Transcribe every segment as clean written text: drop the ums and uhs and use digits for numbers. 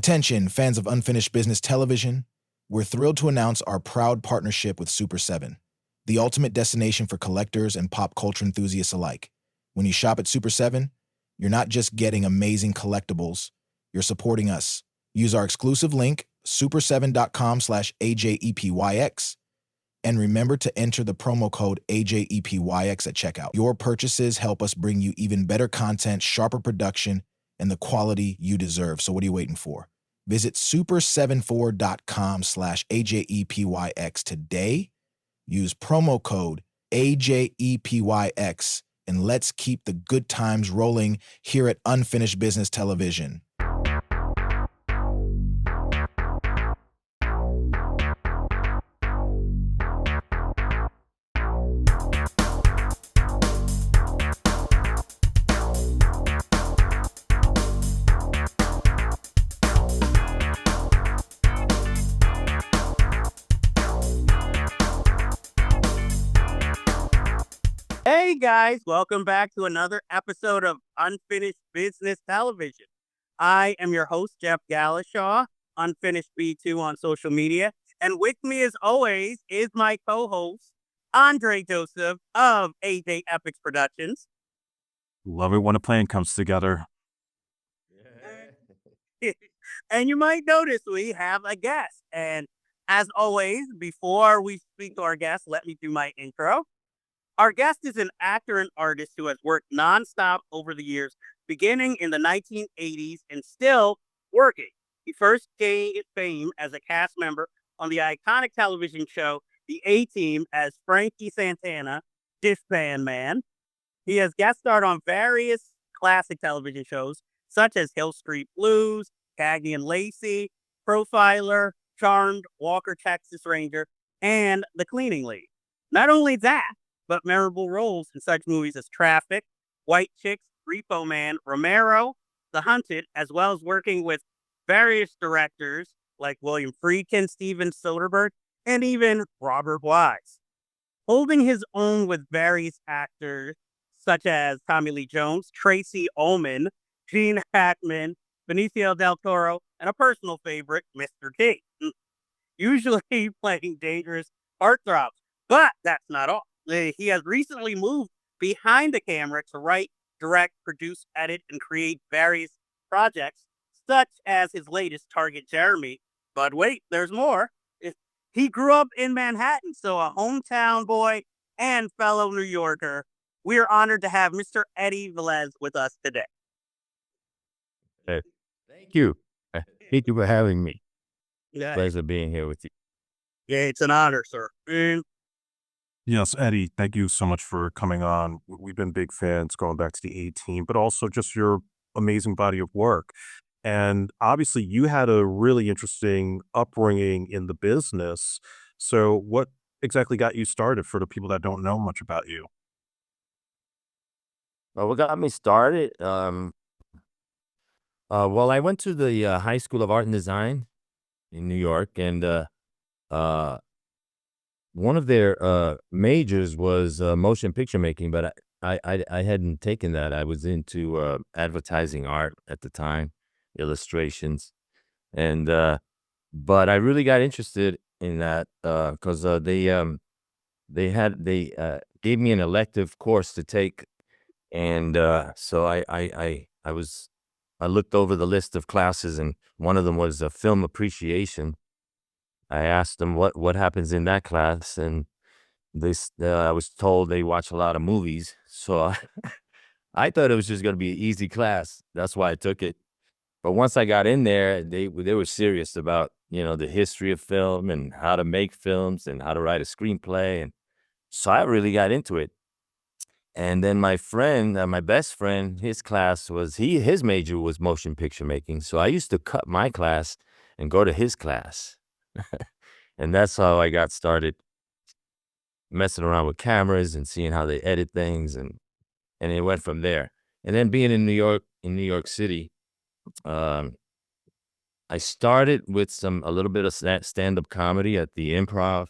Attention, fans of Unfinished Business Television. We're thrilled to announce our proud partnership with Super 7, the ultimate destination for collectors and pop culture enthusiasts alike. When you shop at Super 7, you're not just getting amazing collectibles, you're supporting us. Use our exclusive link, super7.com/AJEPYX, and remember to enter the promo code AJEPYX at checkout. Your purchases help us bring you even better content, sharper production, and the quality you deserve. So what are you waiting for? Visit super74.com/AJEPYX today. Use promo code AJEPYX, and let's keep the good times rolling here at Unfinished Business Television. Hey guys, welcome back to another episode of Unfinished Business Television. I am your host, Jeff Galashaw, Unfinished B2 on social media. And with me, as always, is my co-host, Andre Joseph of AJ Epics Productions. Love it when a plan comes together. And you might notice we have a guest. And as always, before we speak to our guest, let me do my intro. Our guest is an actor and artist who has worked nonstop over the years, beginning in the 1980s and still working. He first gained fame as a cast member on the iconic television show The A-Team as Frankie Santana, Disband Man. He has guest starred on various classic television shows, such as Hill Street Blues, Cagney and Lacey, Profiler, Charmed, Walker, Texas Ranger, and The Cleaning Lady. Not only that, but memorable roles in such movies as Traffic, White Chicks, Repo Man, Romero, The Hunted, as well as working with various directors like William Friedkin, Steven Soderbergh, and even Robert Wise. Holding his own with various actors such as Tommy Lee Jones, Tracy Ullman, Gene Hackman, Benicio del Toro, and a personal favorite, Mr. T. Usually playing dangerous heartthrobs, but that's not all. He has recently moved behind the camera to write, direct, produce, edit, and create various projects, such as his latest, Target Jeremy. But wait, there's more. He grew up in Manhattan, so a hometown boy and fellow New Yorker. We are honored to have Mr. Eddie Velez with us today. Thank you. Thank you for having me. Yeah, Pleasure being here with you. it's an honor, sir. Yes, Eddie, thank you so much for coming on. We've been big fans going back to the A-Team, but also just your amazing body of work. And obviously, you had a really interesting upbringing in the business. So what exactly got you started for the people that don't know much about you? Well, what got me started? Well, I went to the High School of Art and Design in New York, and one of their majors was motion picture making, but I hadn't taken that. I was into advertising art at the time, illustrations, and but I really got interested in that because they gave me an elective course to take, and so I looked over the list of classes, and one of them was film appreciation. I asked them what happens in that class, and I was told they watch a lot of movies. So I thought it was just going to be an easy class. That's why I took it. But once I got in there, they were serious about the history of film and how to make films and how to write a screenplay, and so I really got into it. And then my friend, my best friend, his major was motion picture making. So I used to cut my class and go to his class. And that's how I got started messing around with cameras and seeing how they edit things, and it went from there. And then being in New York City, I started with a little bit of stand-up comedy at the Improv,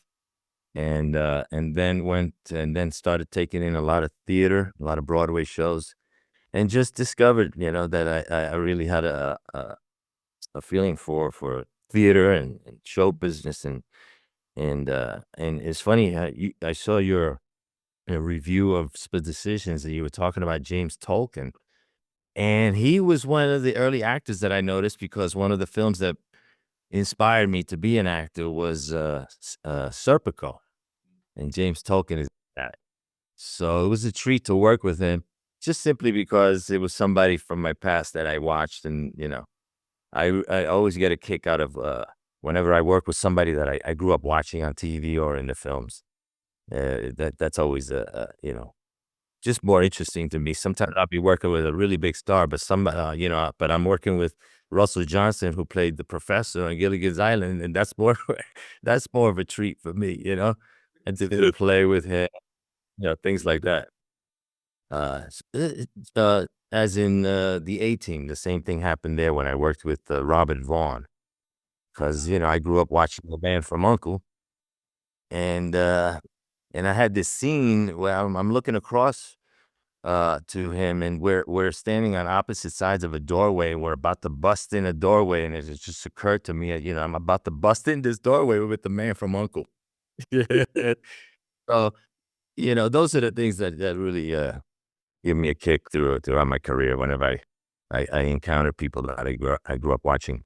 and then started taking in a lot of theater, a lot of Broadway shows, and just discovered, that I really had a a feeling for theater and show business, and it's funny how I saw your review of Split Decisions, and you were talking about James Tolkien, and he was one of the early actors that I noticed because one of the films that inspired me to be an actor was Serpico, and James Tolkien is that. So it was a treat to work with him, just simply because it was somebody from my past that I watched, and I always get a kick out of whenever I work with somebody that I grew up watching on TV or in the films. That's always just more interesting to me. Sometimes I'll be working with a really big star, but but I'm working with Russell Johnson, who played the professor on Gilligan's Island, and that's more that's more of a treat for me, and to play with him, things like that. As in the A-Team, the same thing happened there when I worked with Robert Vaughn, because I grew up watching The Man from Uncle, and I had this scene where I'm looking across to him, and we're standing on opposite sides of a doorway, and we're about to bust in a doorway, and it just occurred to me, I'm about to bust in this doorway with The Man from Uncle. So, those are the things that really give me a kick throughout my career whenever I encounter people that I grew up watching.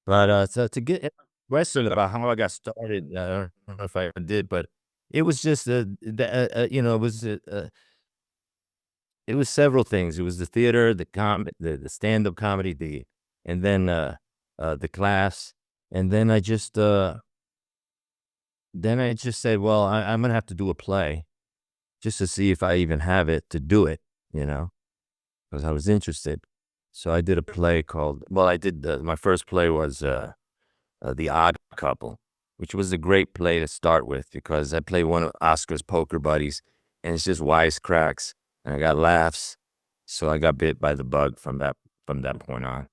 But so to get question about how I got started, I don't know if I ever did, but it was just it was several things. It was the theater, the stand-up comedy, and then the class, and then I just said, well, I'm gonna have to do a play just to see if I even have it to do it, because I was interested. So I did a play called, well, my first play was The Odd Couple, which was a great play to start with because I played one of Oscar's poker buddies, and it's just wisecracks, and I got laughs. So I got bit by the bug from that point on.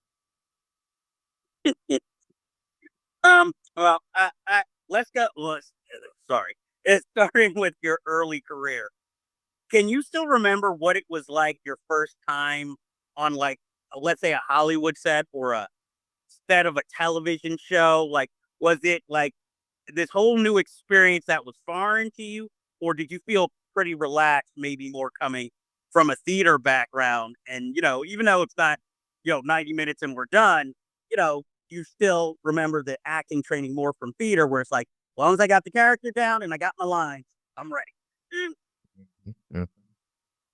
Well, let's go. Sorry. It's starting with your early career. Can you still remember what it was like your first time on, like, let's say a Hollywood set or a set of a television show? Like, was it like this whole new experience that was foreign to you, or did you feel pretty relaxed, maybe more coming from a theater background? And even though it's not 90 minutes and we're done, you still remember the acting training more from theater, where it's like, as long as I got the character down and I got my lines, I'm ready. Mm.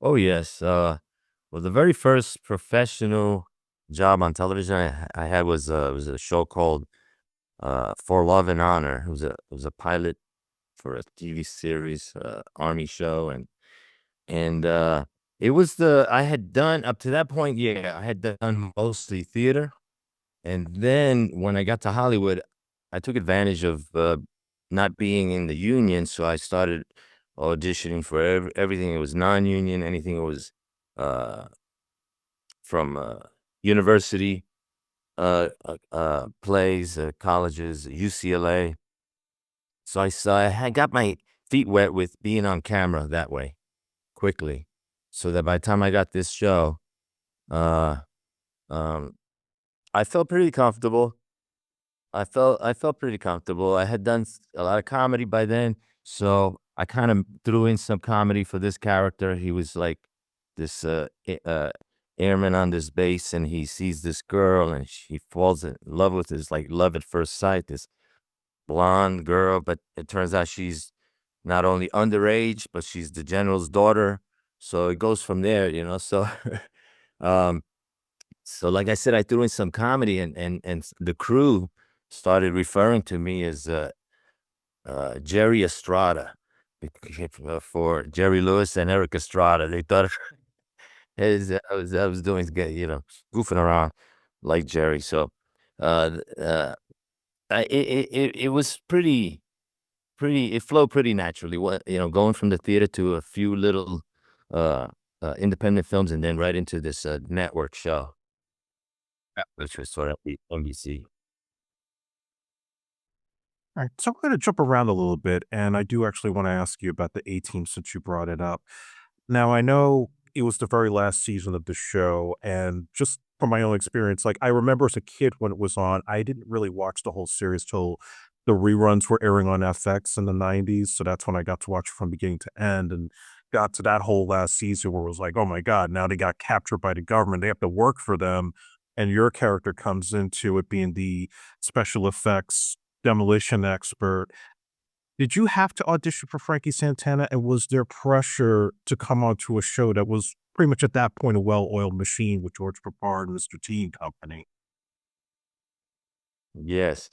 Oh yes. Well, the very first professional job on television I had was a show called For Love and Honor. It was a pilot for a TV series, Army show, and it was I had done up to that point. Yeah, I had done mostly theater, and then when I got to Hollywood, I took advantage of not being in the union, so I started auditioning for everything that was non-union, anything that was uh, from university plays, colleges, UCLA. So I had got my feet wet with being on camera that way quickly, so that by the time I got this show, uh, um, I felt pretty comfortable. I felt pretty comfortable. I had done a lot of comedy by then, so I kind of threw in some comedy for this character. He was like this airman on this base, and he sees this girl, and he falls in love with this, like, love at first sight. This blonde girl, but it turns out she's not only underage, but she's the general's daughter. So it goes from there, So, um, so like I said, I threw in some comedy, and the crew started referring to me as Jerry Estrada for Jerry Lewis and Eric Estrada. They thought I was doing, goofing around like Jerry. So it was pretty. It flowed pretty naturally. What going from the theater to a few little uh, independent films, and then right into this network show, which was sort of the NBC. All right, so I'm going to jump around a little bit, and I do actually want to ask you about the A-Team since you brought it up. Now, I know it was the very last season of the show, and just from my own experience. Like, I remember as a kid when it was on, I didn't really watch the whole series till the reruns were airing on FX in the 90s. So that's when I got to watch it from beginning to end and got to that whole last season where it was like, oh my God, now they got captured by the government. They have to work for them. And your character comes into it being the special effects demolition expert. Did you have to audition for Frankie Santana, and was there pressure to come onto a show that was pretty much at that point a well-oiled machine with George Papard and Mr. T and Company? Yes.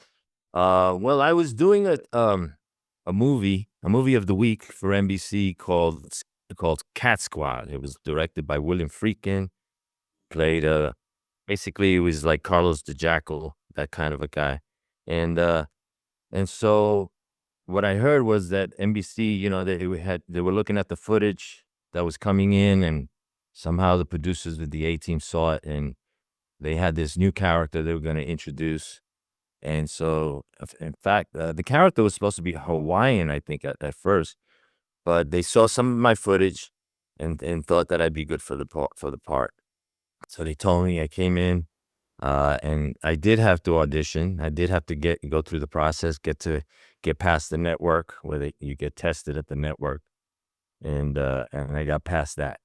Well, I was doing a movie of the week for NBC called Cat Squad. It was directed by William Friedkin. Played basically it was like Carlos the Jackal, that kind of a guy, and so what I heard was that NBC, they were looking at the footage that was coming in, and somehow the producers with the A team saw it, and they had this new character they were going to introduce. And so, in fact, the character was supposed to be Hawaiian, I think, at first, but they saw some of my footage and thought that I'd be good for the part. So they told me. I came in, and I did have to audition. I did have to go through the process, get past the network where you get tested at the network, and I got past that.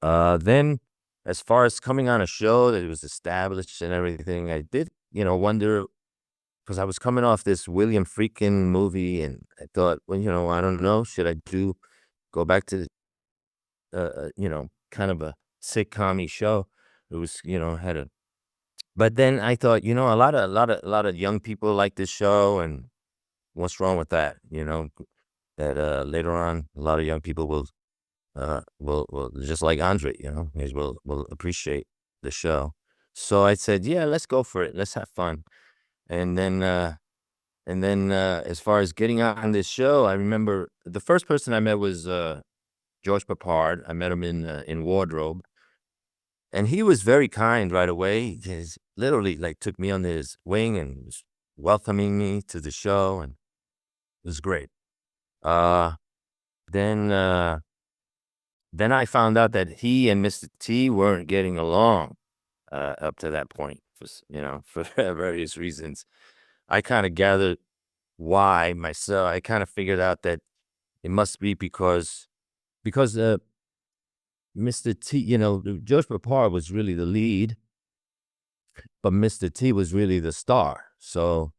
Then, as far as coming on a show that was established and everything, I did, wonder, because I was coming off this William Friedkin movie, and I thought, well, I don't know, should I go back to, kind of a sitcom-y show? It was, had a, but then I thought, a lot of young people like this show, and what's wrong with that? That later on, a lot of young people will just like Andre, will appreciate the show. So I said, yeah, let's go for it. Let's have fun. And then, as far as getting on this show, I remember the first person I met was George Papard. I met him in wardrobe, and he was very kind right away. He literally like took me under his wing and was welcoming me to the show, and it was great. Uh, then, then I found out that he and Mr. T weren't getting along up to that point, for various reasons. I kind of gathered why myself. I kind of figured out that it must be because Mr. T, George Papard was really the lead, but Mr. T was really the star. And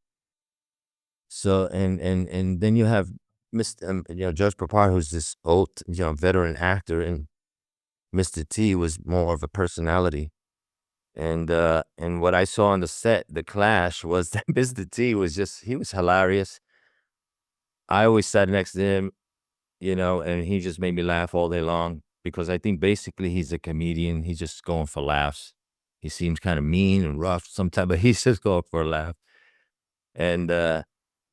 then you have George Papard, who's this old, veteran actor, and Mr. T was more of a personality. And what I saw on the set, the clash, was that Mr. T he was hilarious. I always sat next to him, and he just made me laugh all day long, because I think basically he's a comedian. He's just going for laughs. He seems kind of mean and rough sometimes, but he's just going for a laugh. And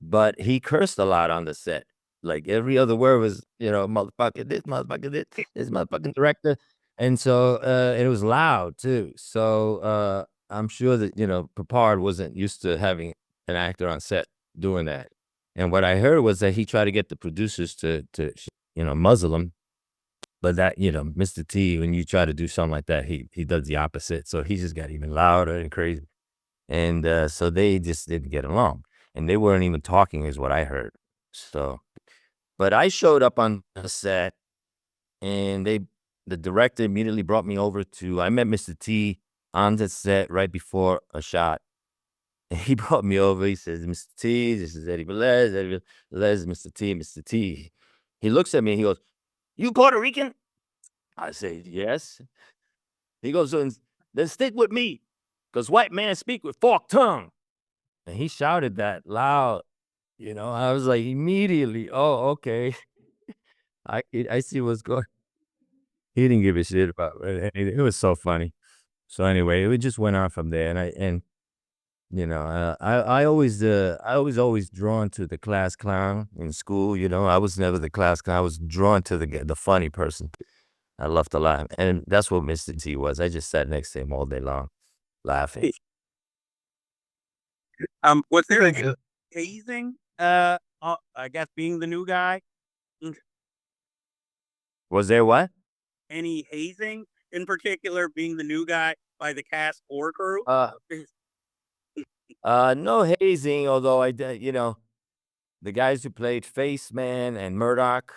but he cursed a lot on the set. Like every other word was, motherfucker this motherfucking director. And so it was loud too. So I'm sure that, Papard wasn't used to having an actor on set doing that. And what I heard was that he tried to get the producers to muzzle him. But that, Mr. T, when you try to do something like that, he does the opposite. So he just got even louder and crazy. And so they just didn't get along. And they weren't even talking, is what I heard. So, but I showed up on the set, and the director immediately brought me over I met Mr. T on the set right before a shot. And he brought me over. He says, Mr. T, this is Eddie Velez. Eddie Velez, Mr. T, Mr. T. He looks at me and he goes, you Puerto Rican? I say, yes. He goes, then stick with me, because white men speak with forked tongue. And he shouted that loud. I was like, immediately, oh, okay. I see what's going. He didn't give a shit about it. It was so funny. So anyway, it just went on from there. I always drawn to the class clown in school. I was never the class clown. I was drawn to the funny person. I loved to laugh, and that's what Mr. T was. I just sat next to him all day long, laughing. Was there any hazing? I guess being the new guy. Was there what? Any hazing in particular, being the new guy? by the cast or crew? Uh, no hazing, although I did, you know, the guys who played Face Man and Murdoch,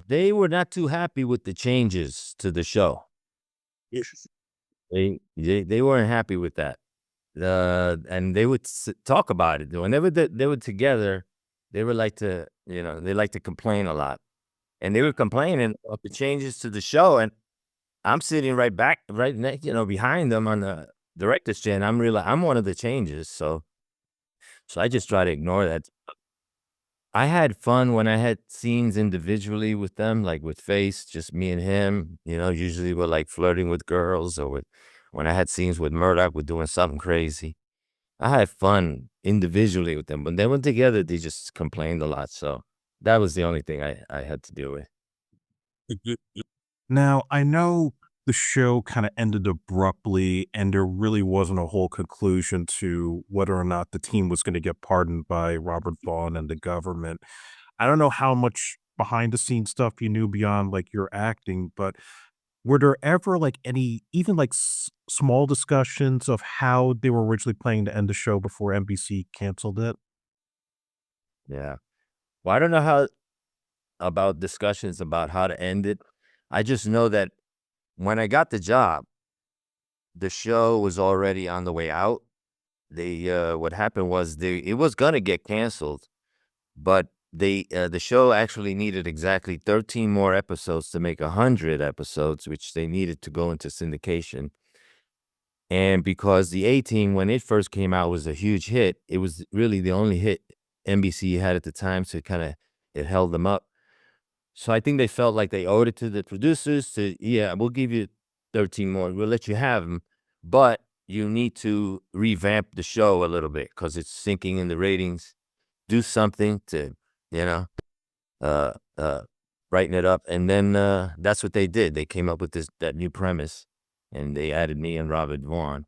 they were not too happy with the changes to the show. Yes. They weren't happy with that. And they would talk about it. Whenever they were together, they were like to, you know, they like to complain a lot. And they were complaining of the changes to the show. And I'm sitting right back, right next, you know, behind them on the director's chair. And I'm one of the changes. So I just try to ignore that. I had fun when I had scenes individually with them, like with Face, just me and him. You know, usually we're like flirting with girls, or when I had scenes with Murdoch, we're doing something crazy. I had fun individually with them, but then when together, they just complained a lot. So that was the only thing I had to deal with. Now, I know the show kind of ended abruptly, and there really wasn't a whole conclusion to whether or not the team was going to get pardoned by Robert Vaughn and the government. I don't know how much behind the scenes stuff you knew beyond like your acting, but were there ever like any, even like small discussions of how they were originally planning to end the show before NBC canceled it? Yeah. Well, I don't know how about discussions about how to end it. I just know that when I got the job, the show was already on the way out. What happened was it was gonna get canceled, but the show actually needed exactly 13 more episodes to make 100 episodes, which they needed to go into syndication. And because the A-Team, when it first came out, was a huge hit, it was really the only hit NBC had at the time, so it held them up. So I think they felt like they owed it to the producers to, yeah, we'll give you 13 more. We'll let you have them, but you need to revamp the show a little bit because it's sinking in the ratings. Do something to, you know, uh, uh, brighten it up. And then that's what they did. They came up with that new premise, and they added me and Robert Vaughn.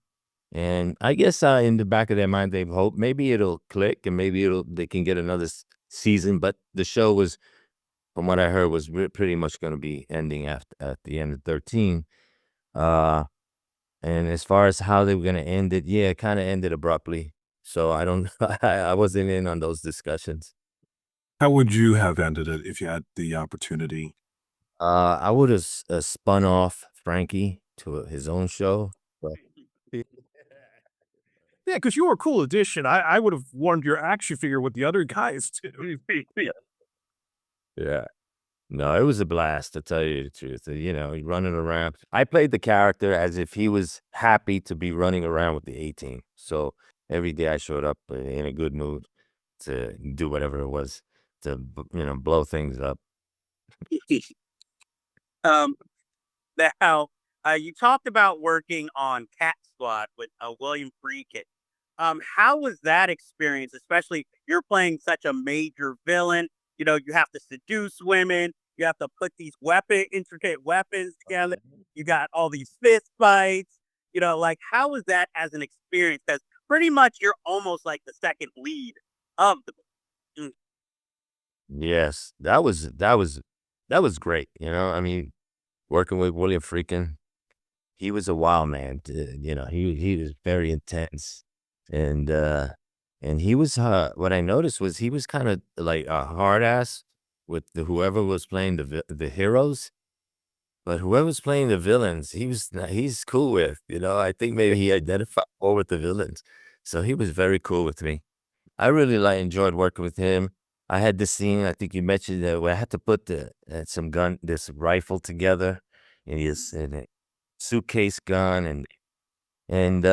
And I guess in the back of their mind, they've hoped maybe it'll click and maybe they can get another season. But the show was, from what I heard, was pretty much going to be ending at the end of 13. Uh, and as far as how they were going to end it, yeah, it kind of ended abruptly. So I don't, I wasn't in on those discussions. How would you have ended it if you had the opportunity? I would have spun off Frankie to his own show. But Yeah, because you were a cool addition. I would have worn your action figure with the other guys too. yeah, no, it was a blast, to tell you the truth. You know, running around. I played the character as if he was happy to be running around with the A-Team. So every day I showed up in a good mood to do whatever it was to, blow things up. um, Now, you talked about working on Cat Squad with William Friedkin. How was that experience? Especially you're playing such a major villain. You know, you have to seduce women. You have to put these intricate weapons together. You got all these fist fights. You know, like how was that as an experience? Because pretty much you're almost like the second lead of the. Mm. Yes, that was great. You know, I mean, working with William Friedkin, he was a wild man. You know, he was very intense, and he was what I noticed was he was kind of like a hard ass with whoever was playing the heroes, but whoever's playing the villains, he's cool with. You know, I think maybe he identified more with the villains, so he was very cool with me. I really enjoyed working with him. I had this scene, I think you mentioned that, where I had to put this rifle together, and a suitcase gun, and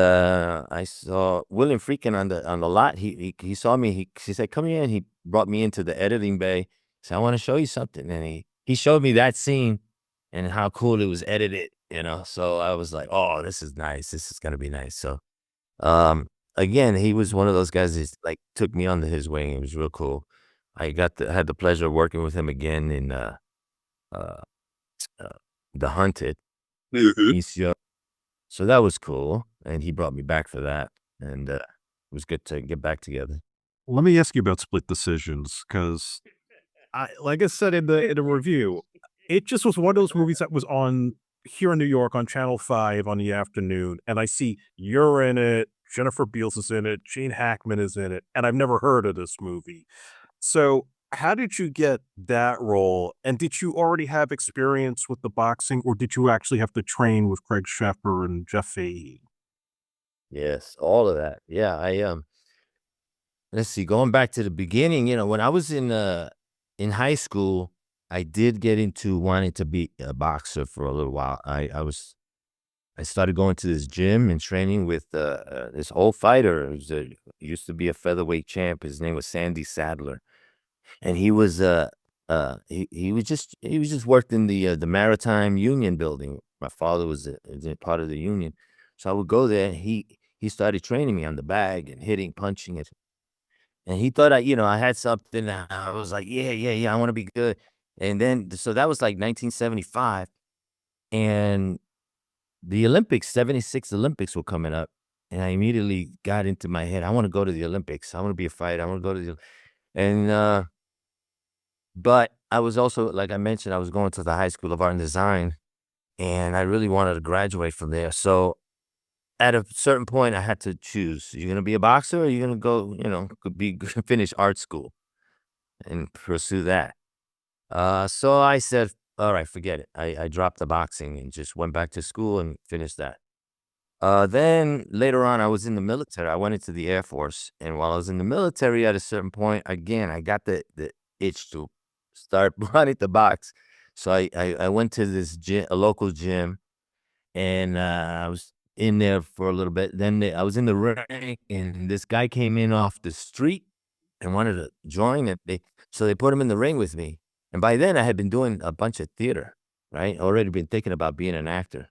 I saw William Friedkin on the lot. He saw me. He said, "Come here," and he brought me into the editing bay. Said, "I want to show you something," and he showed me that scene and how cool it was edited. You know, so I was like, "Oh, this is nice. This is gonna be nice." So um, again, he was one of those guys that like took me under his wing. It was real cool. Had the pleasure of working with him again in uh, uh The Hunted. He's So that was cool, and he brought me back for that, and it was good to get back together. Let me ask you about Split Decisions, because like I said in the review, it just was one of those movies that was on here in New York on Channel 5 on the afternoon, and I see you're in it, Jennifer Beals is in it, Gene Hackman is in it, and I've never heard of this movie. So, how did you get that role? And did you already have experience with the boxing, or did you actually have to train with Craig Sheffer and Jeff Fahey? Yes, all of that. Yeah, let's see, going back to the beginning, when I was in high school, I did get into wanting to be a boxer for a little while. I started going to this gym and training with this old fighter. He used to be a featherweight champ. His name was Sandy Sadler, and he was just worked in the Maritime Union building. My father was a part of the union, so I would go there. He started training me on the bag and hitting, punching it, and he thought I had something. I was like, yeah, yeah, yeah, I want to be good. And then so that was like 1975, and the Olympics, 76 Olympics were coming up, and I immediately got into my head, I want to go to the Olympics. I want to be a fighter. I want to go to the and but I was also, like I mentioned, I was going to the High School of Art and Design, and I really wanted to graduate from there. So at a certain point, I had to choose. You're gonna be a boxer, or you're gonna go, could be finish art school and pursue that. So I said, all right, forget it. I dropped the boxing and just went back to school and finished that. Then later on, I was in the military. I went into the Air Force, and while I was in the military, at a certain point, again, I got the itch to start wanting to box. So I went to this gym, a local gym, and I was in there for a little bit. Then I was in the ring, and this guy came in off the street and wanted to join it. So they put him in the ring with me. And by then, I had been doing a bunch of theater, right? Already been thinking about being an actor.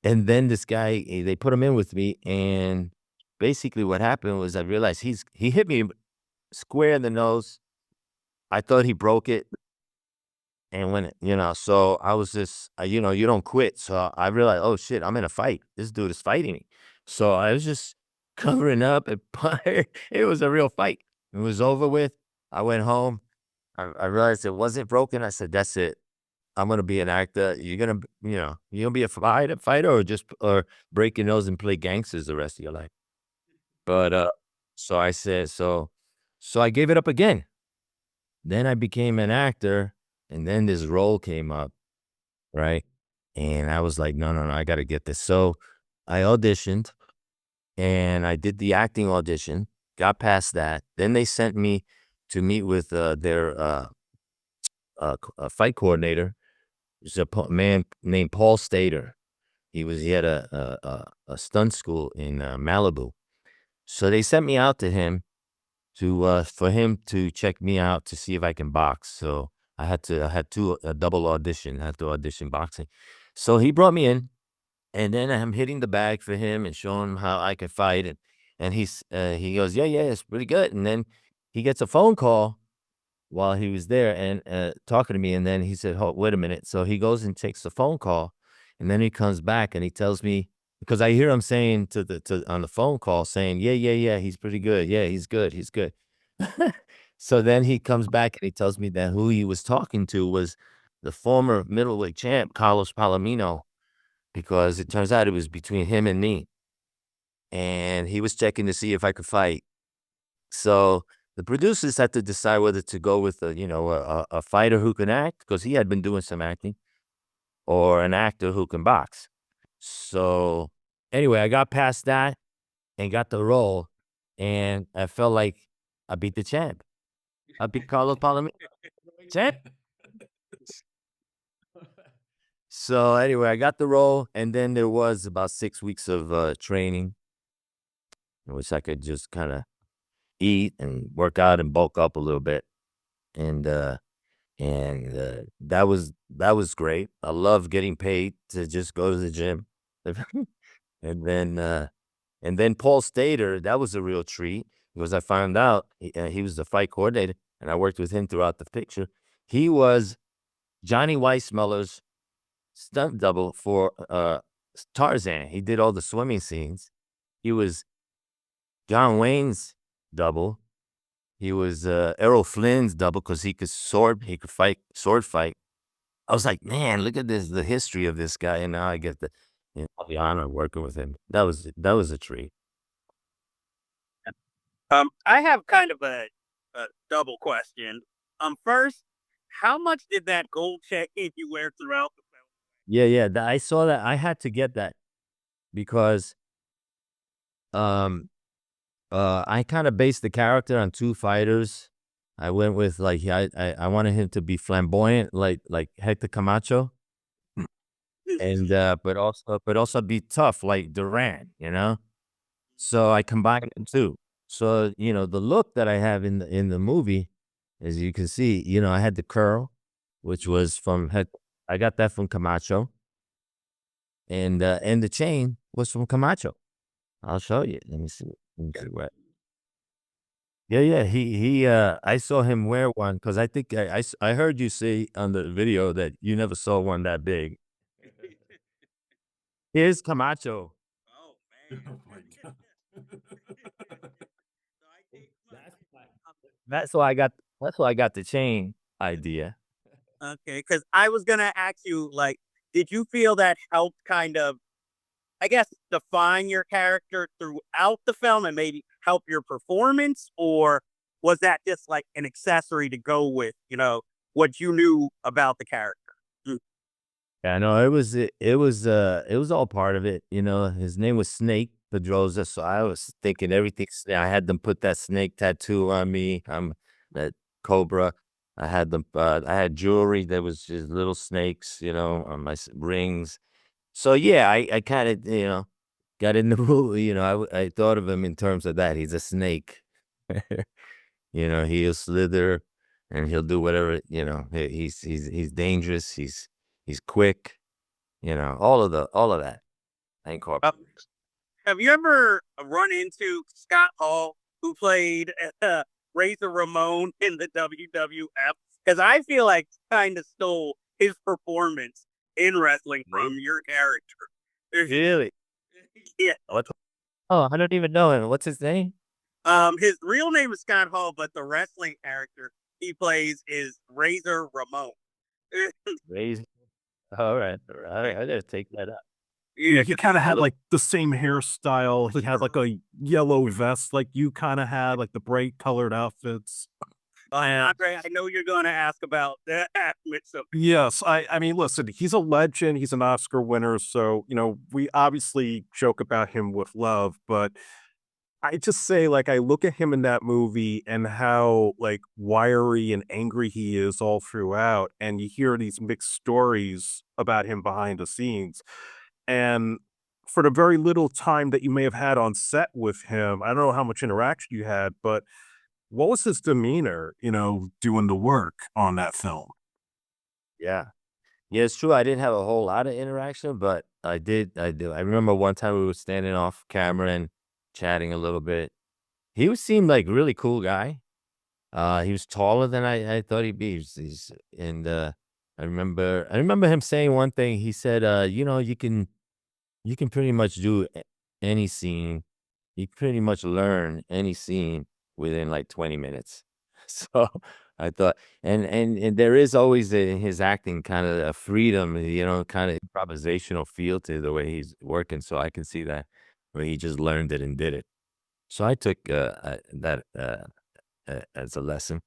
And then this guy, they put him in with me, and basically what happened was I realized he hit me square in the nose. I thought he broke it, and so I was just, you don't quit. So I realized, oh shit, I'm in a fight. This dude is fighting me. So I was just covering up, and it was a real fight. It was over with. I went home. I realized it wasn't broken. I said, that's it. I'm gonna be an actor. You're gonna be a fighter, or break your nose and play gangsters the rest of your life. But so I said, so I gave it up again. Then I became an actor, and then this role came up, right? And I was like, no, no, no, I got to get this. So I auditioned, and I did the acting audition. Got past that. Then they sent me to meet with their fight coordinator. There's a man named Paul Stater. He had a stunt school in Malibu. So they sent me out to him for him to check me out to see if I can box. So I had a double audition. I had to audition boxing. So he brought me in, and then I'm hitting the bag for him and showing him how I could fight. And he goes, yeah, yeah, it's pretty good. And then he gets a phone call while he was there and talking to me, and then he said, "Oh, wait a minute." So he goes and takes the phone call, and then he comes back and he tells me, because I hear him saying on the phone call, saying, "Yeah, yeah, yeah, he's pretty good. Yeah, he's good. He's good." So then he comes back and he tells me that who he was talking to was the former middleweight champ, Carlos Palomino, because it turns out it was between him and me, and he was checking to see if I could fight. So the producers had to decide whether to go with a fighter who can act, because he had been doing some acting, or an actor who can box. So anyway, I got past that and got the role, and I felt like I beat the champ. I beat Carlos Palomino, champ. So anyway, I got the role, and then there was about 6 weeks of training, in which I could just kind of eat and work out and bulk up a little bit, and that was great. I love getting paid to just go to the gym. And then Paul Stater, that was a real treat, because I found out he was the fight coordinator, and I worked with him throughout the picture. He was Johnny Weissmuller's stunt double for Tarzan. He did all the swimming scenes. He was John Wayne's double. He was Errol Flynn's double, because he could fight, sword fight. I was like, man, look at this, the history of this guy, and now I get the honor of working with him. That was a treat. I have kind of a double question. First, how much did that gold chain you wear throughout the film? Yeah, yeah. I saw that. I had to get that because um I kind of based the character on two fighters. I went with like I wanted him to be flamboyant, like Hector Camacho, and but also be tough like Duran, you know. So I combined the two. So the look that I have in the movie, as you can see, I had the curl, which was from I got that from Camacho, and the chain was from Camacho. I'll show you. Let me see. Let me see what. Yeah, yeah. I saw him wear one because I think I heard you say on the video that you never saw one that big. Here's Camacho. Oh man. Oh my God. So I take That's why I got. That's why I got the chain idea. okay, because I was gonna ask you, like, did you feel that helped kind of, I guess, define your character throughout the film and maybe help your performance, or was that just like an accessory to go with, what you knew about the character? Mm. Yeah, no, it was all part of it. His name was Snake Pedroza, so I was thinking everything. I had them put that snake tattoo on me. That cobra. I had jewelry that was just little snakes, on my rings. So yeah, I kind of got in the movie. I thought of him in terms of that. He's a snake. He'll slither, and he'll do whatever. He's dangerous. He's quick. All of that. I Uh, incorporated. have you ever run into Scott Hall, who played Razor Ramon in the WWF? Because I feel like kind of stole his performance in wrestling from Me? your character. Really? Yeah. What? Oh, I don't even know him. What's his name? His real name is Scott Hall, but the wrestling character he plays is Razor Ramon. Raise. All right. All right. I gotta take that up. Yeah, Yeah, he 'cause he's kinda a had, like, the same hairstyle. He had, like, a yellow vest like you kinda had, like, the bright colored outfits. Andre, I know you're gonna ask about that. So Yes, I mean, listen, he's a legend, he's an Oscar winner, so, we obviously joke about him with love, but I just say, like, I look at him in that movie and how, like, wiry and angry he is all throughout, and you hear these mixed stories about him behind the scenes, and for the very little time that you may have had on set with him, I don't know how much interaction you had, but what was his demeanor, doing the work on that film? Yeah. Yeah, it's true. I didn't have a whole lot of interaction, but I did. I do. I remember one time we were standing off camera and chatting a little bit. Seemed like a really cool guy. He was taller than I thought he'd be. And I remember him saying one thing. He said, you can pretty much do any scene. You pretty much learn any scene within like 20 minutes. So I thought, and there is always in his acting kind of a freedom, kind of improvisational feel to the way he's working. So I can see that where he just learned it and did it. So I took that as a lesson.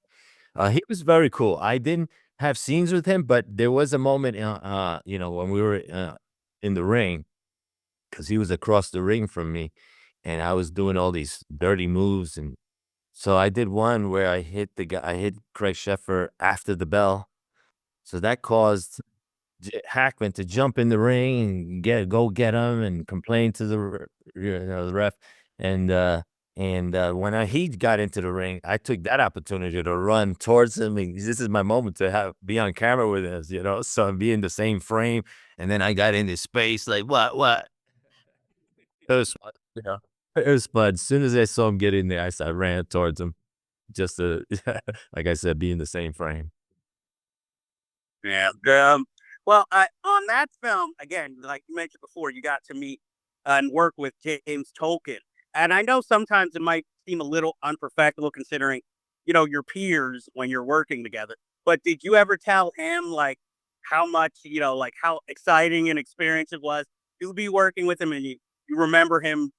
He was very cool. I didn't have scenes with him, but there was a moment, when we were in the ring, because he was across the ring from me, and I was doing all these dirty moves, and so I did one where I hit the guy. I hit Craig Sheffer after the bell, so that caused Hackman to jump in the ring and go get him and complain to the ref, and when he got into the ring, I took that opportunity to run towards him. And this is my moment to be on camera with us, so be in the same frame. And then I got into space, like what? It was fun, It was fun. As soon as I saw him get in there, I ran towards him just to, like I said, be in the same frame. yeah. Well, on that film again, like you mentioned before, you got to meet and work with James Tolkien, and I know sometimes it might seem a little unprofessional considering, your peers when you're working together. But did you ever tell him like, how much, like how exciting an experience it was to be working with him, and you remember him,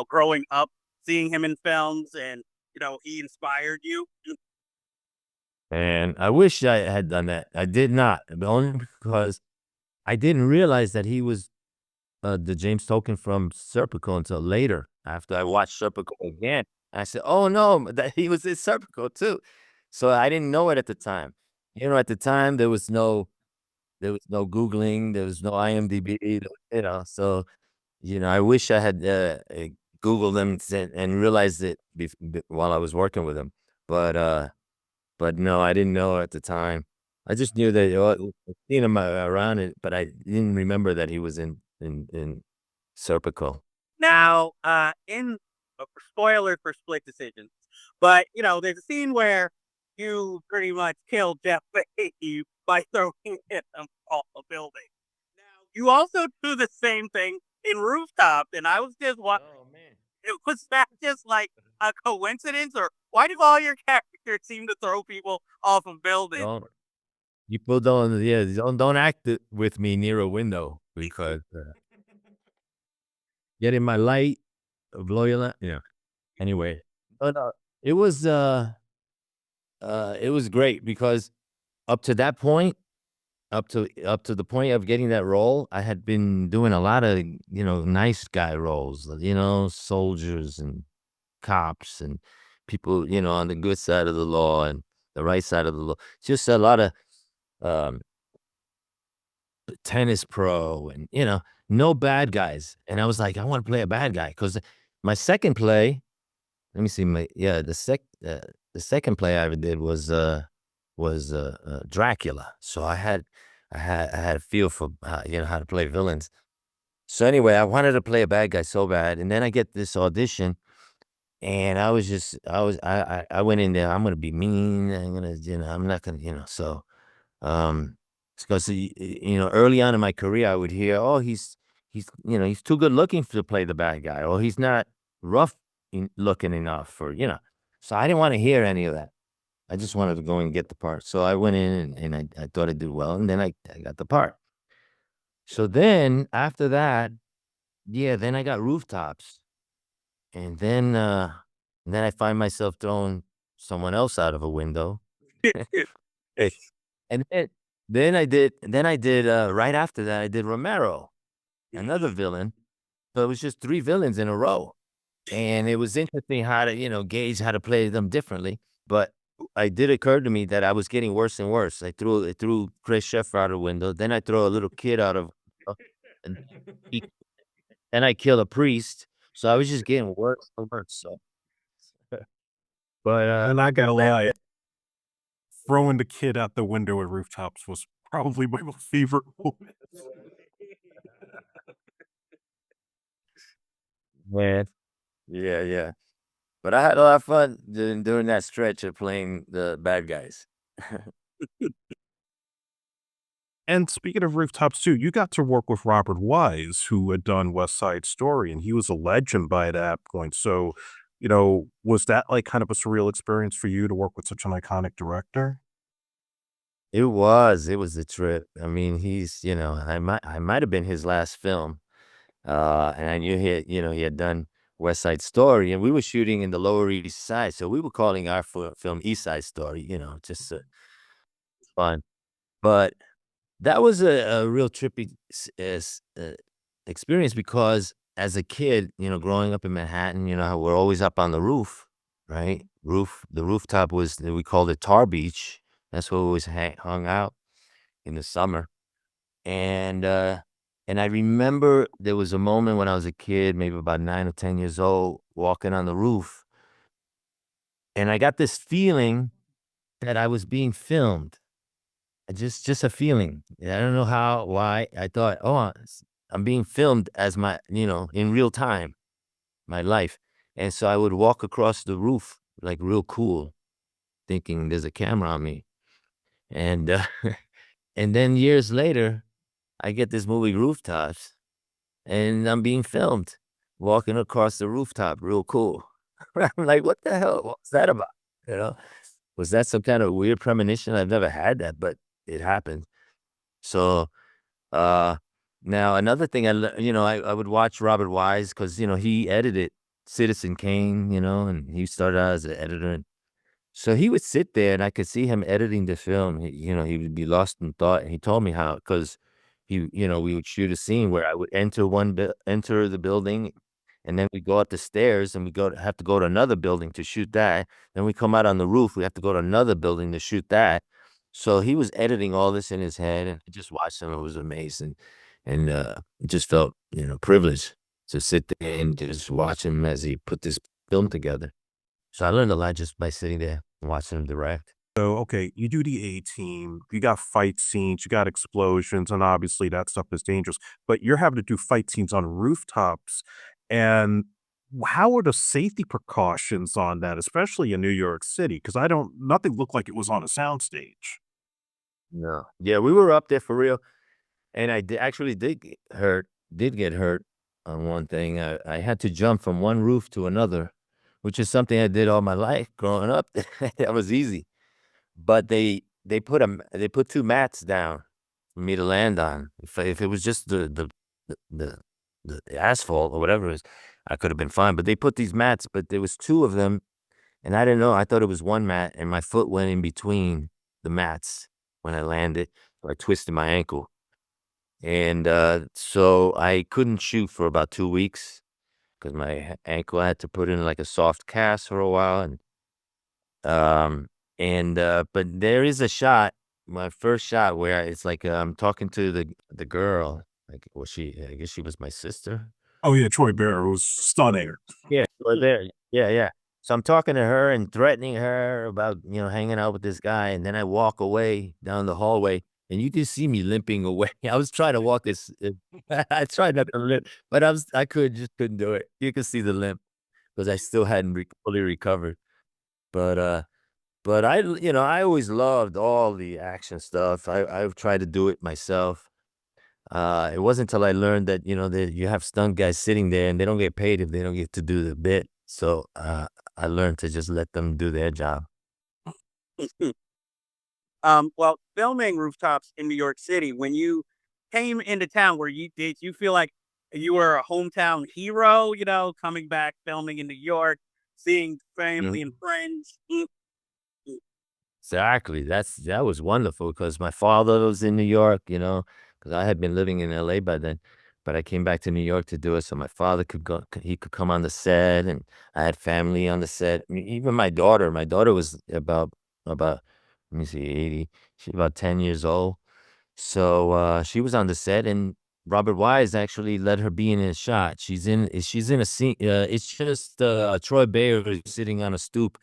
growing up, seeing him in films, and he inspired you. And I wish I had done that. I did not, but only because I didn't realize that he was the James Tolkien from Serpico until later. After I watched Serpico again, I said, "Oh no, that he was in Serpico too." So I didn't know it at the time. At the time there was no Googling, there was no IMDb, So I wish I had Googled them and realized it while I was working with him. But no, I didn't know at the time. I just knew that I'd seen him around it, but I didn't remember that he was in Serpico. Now, in spoilers for Split Decisions, but there's a scene where you pretty much kill Jeff Fahey by throwing him off a building. Now, you also do the same thing in Rooftop, and I was just wondering, Oh man. was that just like a coincidence, or why do all your characters seem to throw people off of buildings? Don't People don't yeah, don't act with me near a window because get in my light, blow your light. Yeah. Anyway, but it was uh it was great because up to that point, up to the point of getting that role, I had been doing a lot of, nice guy roles, soldiers and cops and people, on the good side of the law and the right side of the law. Just a lot of um tennis pro and, no bad guys. And I was like, I want to play a bad guy because my second play, let me see, the second play I ever did was Dracula. So I had a feel for how to play villains. So anyway, I wanted to play a bad guy so bad, and then I get this audition, and I went in there. I'm gonna be mean. I'm not gonna, um, because early on in my career, I would hear, oh, he's too good looking to play the bad guy, or he's not rough looking enough, or. So I didn't want to hear any of that. I just wanted to go and get the part. So I went in and I thought I did well, and then I got the part. So then after that, yeah, then I got rooftops, and then I find myself throwing someone else out of a window. Hey. And then I did right after that I did Romero, another villain. So it was just three villains in a row. And it was interesting how to, gauge how to play them differently. But it did occur to me that I was getting worse and worse. I threw Chris Sheffer out of the window. Then I throw a little kid out of, and he, then I kill a priest. So I was just getting worse and worse. So, but And I gotta lie, throwing the kid out the window at rooftops was probably my most favorite moment. man, yeah, yeah. But I had a lot of fun during that stretch of playing the bad guys. And speaking of rooftops too, you got to work with Robert Wise, who had done West Side Story, and he was a legend by that point. So, was that like kind of a surreal experience for you to work with such an iconic director? It was a trip. I mean, I might have been his last film. And I knew he had done West Side Story, and we were shooting in the Lower East Side, so we were calling our film East Side Story, just fun. But that was a real trippy experience because as a kid, growing up in Manhattan, how we're always up on the roof, right? The rooftop we called it Tar Beach. That's where we always hung out in the summer. And, uh, and I remember there was a moment when I was a kid, maybe about 9 or 10 years old, walking on the roof, and I got this feeling that I was being filmed. Just a feeling. I don't know how, why. I thought, oh, I'm being filmed as in real time, my life. And so I would walk across the roof like real cool, thinking there's a camera on me. And and then years later, I get this movie Rooftops, and I'm being filmed walking across the rooftop real cool. I'm like, what the hell? What was that about? You know, was that some kind of weird premonition? I've never had that, but it happened. So, uh, now another thing I would watch Robert Wise because he edited Citizen Kane, and he started out as an editor. And so he would sit there and I could see him editing the film. He would be lost in thought. And he told me how, because we would shoot a scene where I would enter the building, and then we go up the stairs and have to go to another building to shoot that. Then we come out on the roof, we have to go to another building to shoot that. So he was editing all this in his head, and I just watched him. It was amazing. And it just felt, privileged to sit there and just watch him as he put this film together. So I learned a lot just by sitting there and watching him direct. So, okay, you do the A-Team, you got fight scenes, you got explosions, and obviously that stuff is dangerous, but you're having to do fight scenes on rooftops, and how are the safety precautions on that, especially in New York City? Because nothing looked like it was on a soundstage. No. Yeah, we were up there for real. And I actually did get hurt on one thing. I had to jump from one roof to another, which is something I did all my life growing up. That was easy. But they put two mats down for me to land on. If it was just the the asphalt or whatever it is, I could have been fine. But they put these mats, but there was two of them, and I didn't know. I thought it was one mat, and my foot went in between the mats when I landed. So I twisted my ankle. And, so I couldn't shoot for about 2 weeks because my ankle, I had to put in, like, a soft cast for a while, um, but there is a shot, my first shot where it's like, I'm talking to the girl, like, I guess she was my sister? Oh, yeah, Troy Bear was stunning. Yeah, right there. Yeah, yeah. So I'm talking to her and threatening her about, hanging out with this guy, and then I walk away down the hallway, and you just see me limping away. I was trying to walk this, I tried not to limp, but just couldn't do it. You could see the limp because I still hadn't fully recovered. But, I always loved all the action stuff. I've tried to do it myself. It wasn't until I learned that, that you have stunt guys sitting there and they don't get paid if they don't get to do the bit. So, I learned to just let them do their job. Well, filming rooftops in New York City, when you came into town, did you feel like you were a hometown hero, coming back filming in New York, seeing family and friends? Exactly. That was wonderful because my father was in New York, because I had been living in LA by then, but I came back to New York to do it so my father he could come on the set, and I had family on the set. I mean, even my daughter was about, let me see, 80. She's about 10 years old. So, she was on the set, and Robert Wise actually let her be in a shot. She's in a scene, it's just, Troy Bayer sitting on a stoop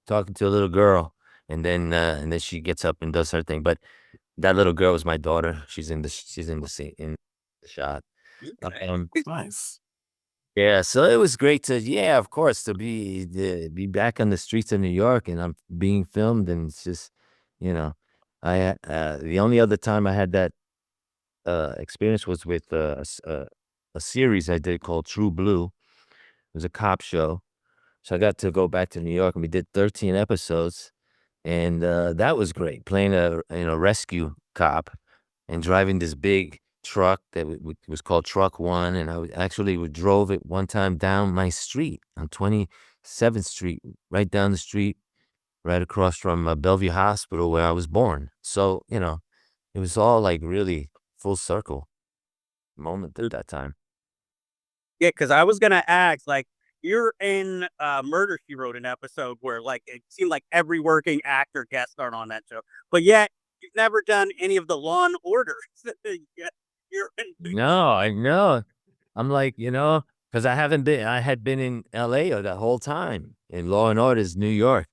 talking to a little girl, and then she gets up and does her thing, but that little girl was my daughter. She's in the scene in the shot. Okay. Nice. Yeah, so it was great yeah, of course, be back on the streets of New York, and I'm being filmed, and it's just, you know, the only other time I had that experience was with a series I did called True Blue. It was a cop show. So I got to go back to New York, and we did 13 episodes, and that was great, playing a rescue cop and driving this big truck that was called Truck One, and actually drove it one time down my street on 27th Street, right down the street, right across from Bellevue Hospital where I was born. So it was all like really full circle moment at that time. Yeah, because I was gonna ask, like, you're in Murder She Wrote, an episode where like it seemed like every working actor guest starred on that show, but yet you've never done any of the Law and Orders. Yet you're in. No, I know. I'm like, because I had been in LA the whole time in Law and Order's New York.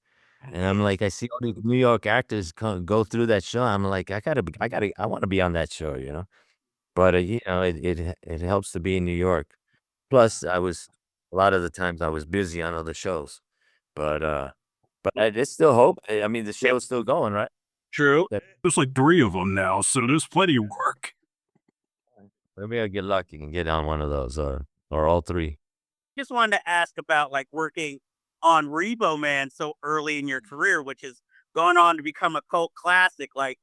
And I'm like, I see all the New York actors go through that show. I'm like, I want to be on that show. But it helps to be in New York. Plus, a lot of the times I was busy on other shows. But there's still hope. I mean, the show's still going, right? True. There's like 3 of them now, so there's plenty of work. Maybe I'll get lucky and get on one of those, or all three. Just wanted to ask about like working on Rebo Man so early in your career, which is going on to become a cult classic. Like,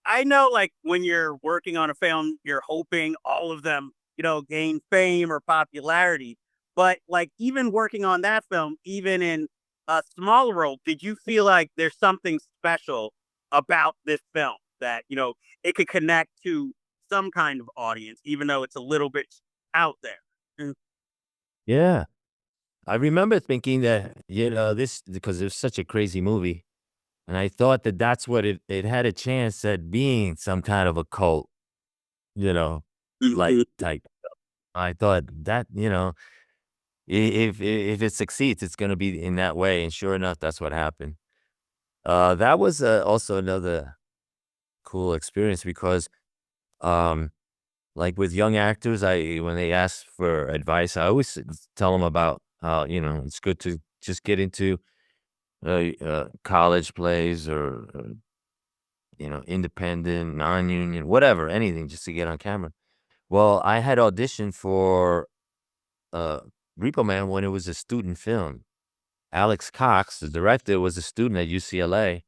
I know, like, when you're working on a film, you're hoping all of them, gain fame or popularity. But like, even working on that film, even in a smaller role, did you feel like there's something special about this film that it could connect to some kind of audience, even though it's a little bit out there? Mm. Yeah. I remember thinking that, this because it was such a crazy movie, and I thought that that's what it had a chance at being some kind of a cult, you know, like, Mhm. type. I thought that, if it succeeds, it's gonna be in that way, and sure enough, that's what happened. That was, also another cool experience because, um, like, with young actors, when they ask for advice, I always tell them about how, it's good to just get into, college plays or, independent, non-union, whatever, anything just to get on camera. Well, I had auditioned for, uh, Repo Man when it was a student film. Alex Cox, the director, was a student at UCLA,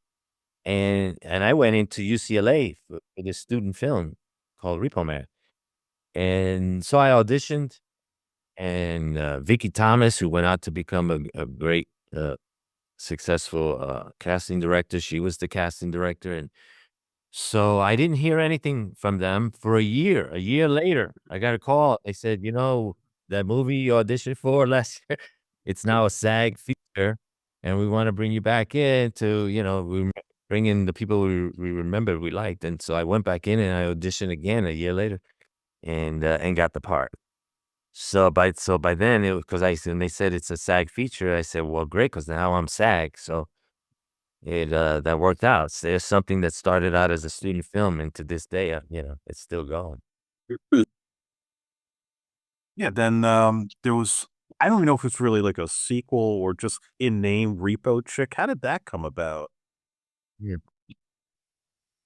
and I went into UCLA for this student film called Repo Man. And so I auditioned, and, Vicky Thomas, who went out to become a great, successful, casting director, she was the casting director, and so I didn't hear anything from them for a year. A year later, I got a call. They said, that movie you auditioned for last year, it's now a SAG feature, and we wanna bring you back in to, bring in the people we remember we liked." And so I went back in and I auditioned again a year later and got the part. So by then, it was 'cause when they said it's a SAG feature, I said, "Well, great, because now I'm SAG." So that worked out. So there's something that started out as a student film, and to this day, it's still going. Yeah, then, there was I don't even know if it's really like a sequel or just in name, Repo Chick. How did that come about? Yeah.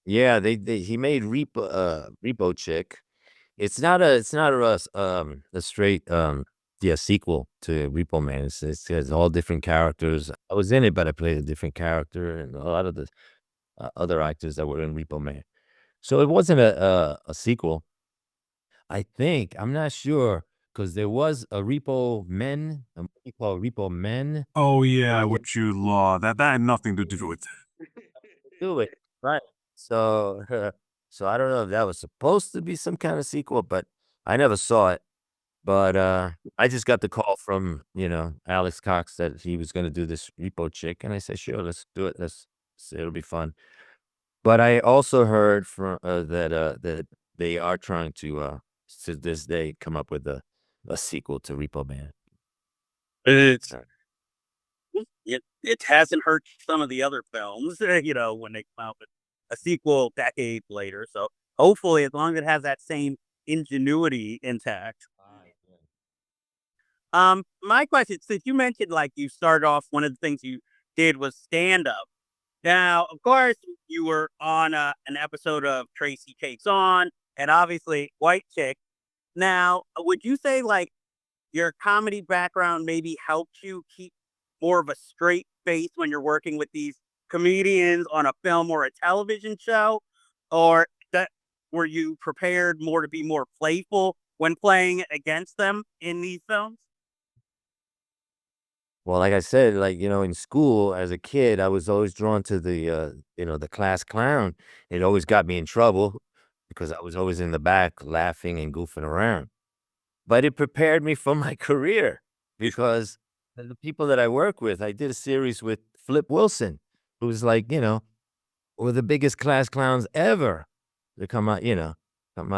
Yeah, he made Repo Chick. It's not a straight, yeah, sequel to Repo Man. It has all different characters. I was in it, but I played a different character and a lot of the, other actors that were in Repo Man. So it wasn't a sequel. I think, I'm not sure, because there was a Repo Men, a movie called Repo Men. Oh, yeah, Yeah. with Jude Law. That had nothing to do with Do it, right. So, so I don't know if that was supposed to be some kind of sequel, but I never saw it. But, I just got the call from, Alex Cox that he was gonna do this Repo Chick, and I said, "Sure, let's do it. It'll be fun." But I also heard that they are trying to this day, come up with a sequel to Repo Man. It's So it hasn't hurt some of the other films, when they come out with a sequel decades later. So hopefully, as long as it has that same ingenuity intact. My question, since you mentioned like you started off, one of the things you did was stand up. Now, of course, you were on an episode of Tracy Takes On, and obviously White Chick. Now, would you say like your comedy background maybe helped you keep more of a straight face when you're working with these comedians on a film or a television show? Or that were you prepared more to be more playful when playing against them in these films? well, like I said, like, in school as a kid, I was always drawn to the class clown. It always got me in trouble because I was always in the back laughing and goofing around. But it prepared me for my career because the people that I work with, I did a series with Flip Wilson, who's like, one of the biggest class clowns ever to come out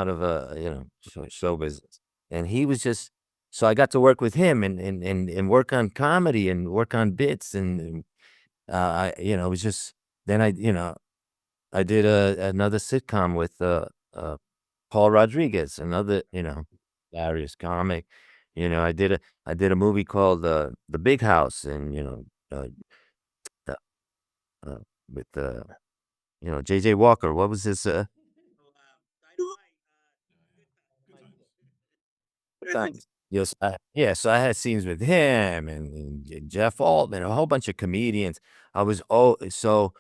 of show business. And he was just so I got to work with him and work on comedy and work on bits and it was just then I did another sitcom with Paul Rodriguez, another, hilarious comic. I did a movie called The Big House and uh, uh, with JJ Walker. What was his Thanks. Yes, yeah, so I had scenes with him and Jeff Altman, a whole bunch of comedians. I was oh so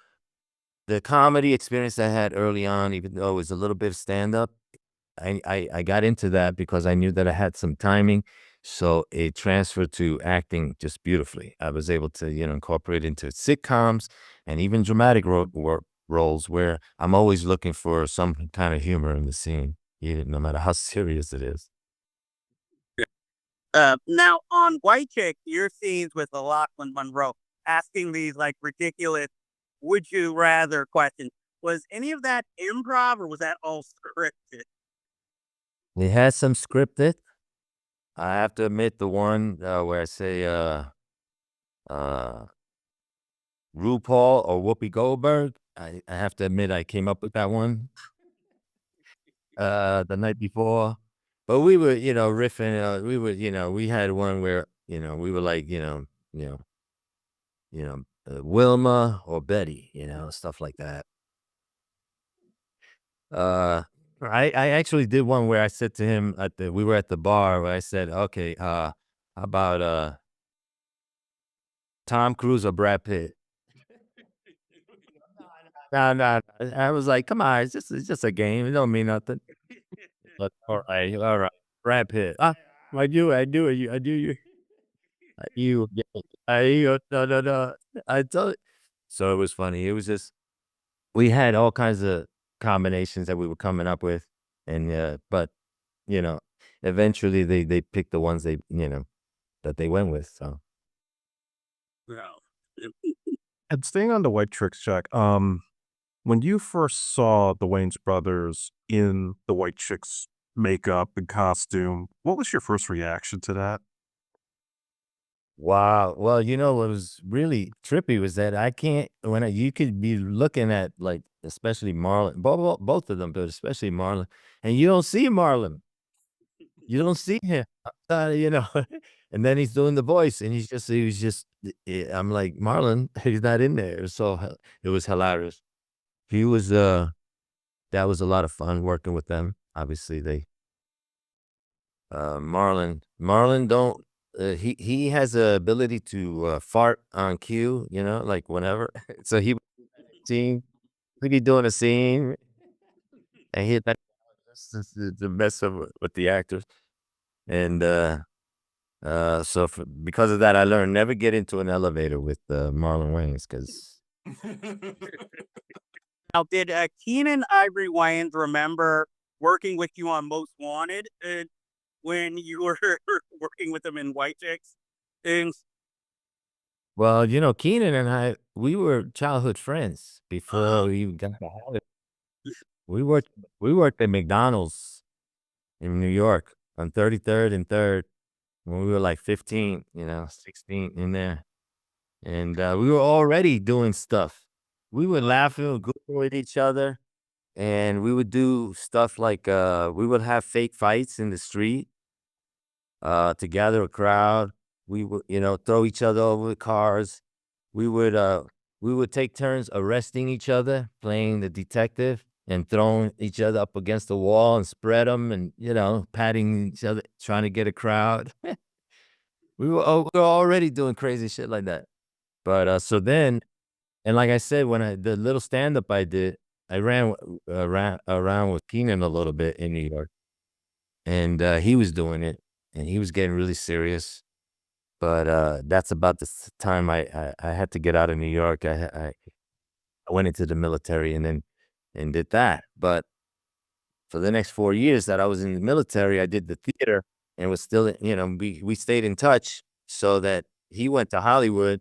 the comedy experience I had early on, even though it was a little bit of stand-up, I got into that because I knew that I had some timing, so it transferred to acting just beautifully. I was able to, incorporate into sitcoms and even dramatic roles where I'm always looking for some kind of humor in the scene, no matter how serious it is. Now on White Chick, your scenes with Lachlan Monroe asking these like ridiculous "would you rather" questions. Was any of that improv or was that all scripted? They had some scripted. I have to admit the one where I say uh, RuPaul or Whoopi Goldberg. I have to admit I came up with that one the night before. But we were, riffing. We were, we had one where, we were like, Wilma or Betty, stuff like that. Uh, I actually did one where I said to him we were at the bar where I said, okay, how about Tom Cruise or Brad Pitt? No, no, I was like, come on, it's just a game. It don't mean nothing. But all right, Brad Pitt. I do you, I do you, you, no, no, no. I told. So it was funny. It was just we had all kinds of combinations that we were coming up with, and but you know, eventually they picked the ones that they went with. So Well, And staying on the White Chicks, Jack, when you first saw the Wayans brothers in the White Chicks makeup and costume, what was your first reaction to that? wow. Well, what was really trippy was that I can't you could be looking at like especially Marlon, both of them, but especially Marlon, and you don't see Marlon. You don't see him, and then he's doing the voice, and he was just. I'm like Marlon, he's not in there. So it was hilarious. He was that was a lot of fun working with them. Obviously, Marlon don't. He has a ability to fart on cue, like whenever. So he scene, like he doing a scene, and he that to mess up with the actors, and so because of that, I learned never get into an elevator with Marlon Wayans because now, did Keenan Ivory Wayans remember working with you on Most Wanted when you were working with him in White Chicks? And well, Keenan and we were childhood friends before we even got to Hollywood. We worked we worked at McDonald's in New York on 33rd and 3rd when we were like 15, 16 in there. And we were already doing stuff. We would laugh and go with each other. And we would do stuff like we would have fake fights in the street to gather a crowd. We would, throw each other over with cars. We would uh we would take turns arresting each other, playing the detective and throwing each other up against the wall and spread them and patting each other, trying to get a crowd. We were already doing crazy shit like that. But so then, and like I said, when the little stand up I did, I ran around with Keenan a little bit in New York, and he was doing it, and he was getting really serious. But that's about the time I had to get out of New York. I went into the military and then and did that. But for the next 4 years that I was in the military, I did the theater and was still, we stayed in touch so that he went to Hollywood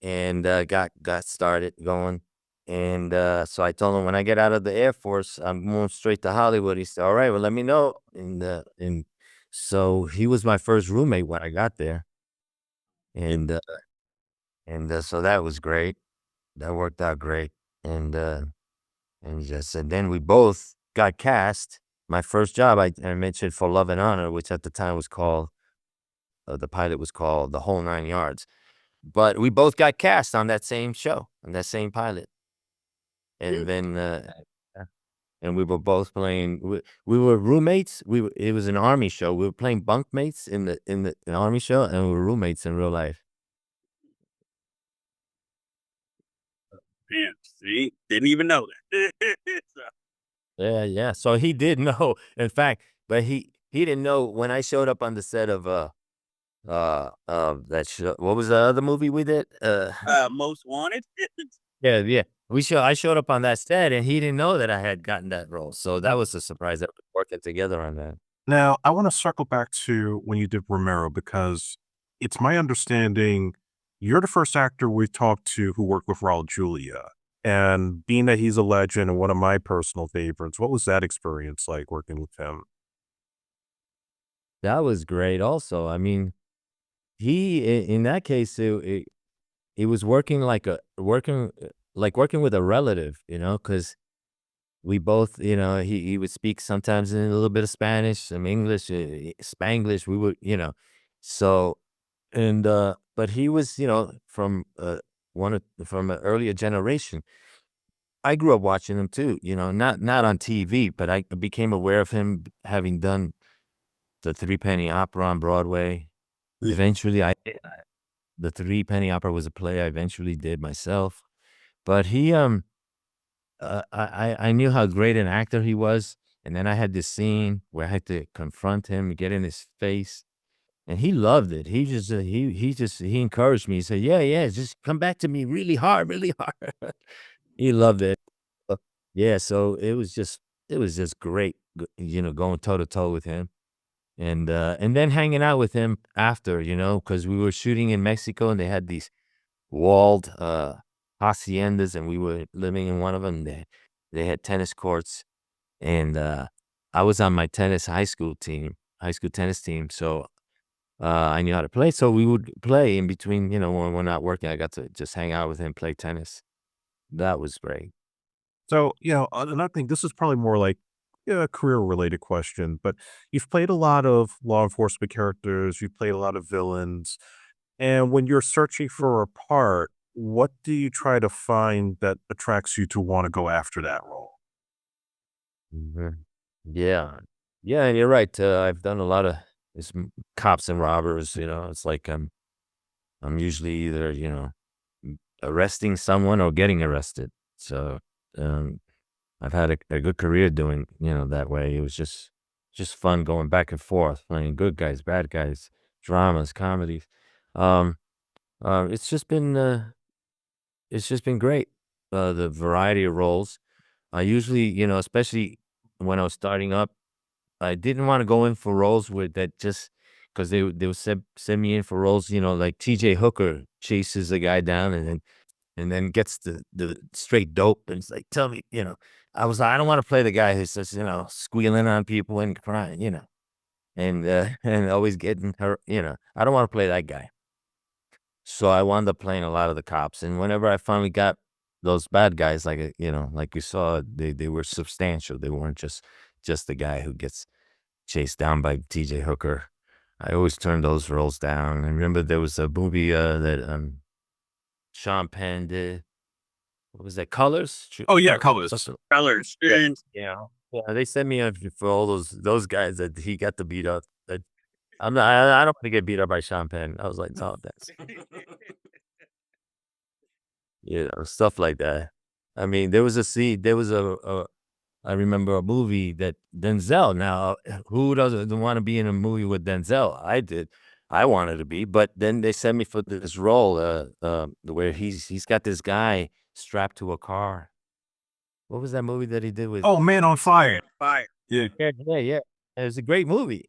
and got started going. And so I told him when I get out of the Air Force, I'm going straight to Hollywood. He said, "All right, well, let me know." And so he was my first roommate when I got there, and so that was great. That worked out great. And just and then we both got cast. My first job, I mentioned For Love and Honor, which at the time was called the pilot was called The Whole Nine Yards. But we both got cast on that same show, on that same pilot. And then, yeah, and we were both playing. We were roommates. It was an army show. We were playing bunkmates in the army show, and we were roommates in real life. Yeah, see, didn't even know that. So, Yeah. So he did know. In fact, but he didn't know when I showed up on the set of that show. What was the other movie we did? Most wanted. Yeah. I showed up on that set and he didn't know that I had gotten that role. So that was a surprise that we working together on that. Now, I want to circle back to when you did Romero because it's my understanding you're the first actor we've talked to who worked with Raul Julia. And being that he's a legend and one of my personal favorites, what was that experience like working with him? That was great also. I mean, in that case, it was working with a relative, because we both, he would speak sometimes in a little bit of Spanish, some English, Spanglish. We would, so but he was, from from an earlier generation. I grew up watching him too, not on TV, but I became aware of him having done the Three Penny Opera on Broadway. Eventually, the Three Penny Opera was a play I eventually did myself. But I knew how great an actor he was, and then I had this scene where I had to confront him, get in his face, and he loved it. He encouraged me. He said, "Yeah, just come back to me really hard." He loved it. Uh, yeah, so it was just great, going toe to toe with him. And then hanging out with him after, because we were shooting in Mexico and they had these walled haciendas, and we were living in one of them. They had tennis courts, and I was on my high school tennis team. So I knew how to play. So we would play in between, when we're not working. I got to just hang out with him, play tennis. That was great. So, another thing, this is probably more like a career related question, but you've played a lot of law enforcement characters, you've played a lot of villains. And when you're searching for a part, what do you try to find that attracts you to want to go after that role? Mhm. Yeah. Yeah, and you're right. I've done a lot of cops and robbers. It's like I'm usually either, arresting someone or getting arrested. So um, I've had a good career doing, that way. It was just fun going back and forth, playing good guys, bad guys, dramas, comedies. Um, it's just been great. The variety of roles. I usually, especially when I was starting up, I didn't want to go in for roles with that just because they would send me in for roles, like TJ Hooker chases a guy down and then gets the straight dope and it's like, tell me, I was like, I don't want to play the guy who's just, squealing on people and crying, and and always getting hurt, I don't want to play that guy. So I wound up playing a lot of the cops. And whenever I finally got those bad guys, like, like you saw, they were substantial. They weren't just the guy who gets chased down by TJ Hooker. I always turned those roles down. I remember there was a movie that Sean Penn did. What was that? Colors? Oh, yeah, colors. Colors. Yeah. Yeah, they sent me up for all those guys that he got to beat up. That I don't want to get beat up by Sean Penn. I was like, no, that's stuff like that. I mean, there was I remember a movie that Denzel. Now, who doesn't want to be in a movie with Denzel? I did. I wanted to be, but then they sent me for this role, where he's got this guy strapped to a car. What was that movie that he did with? Oh, Man on Fire. Fire. Yeah. Yeah. It was a great movie.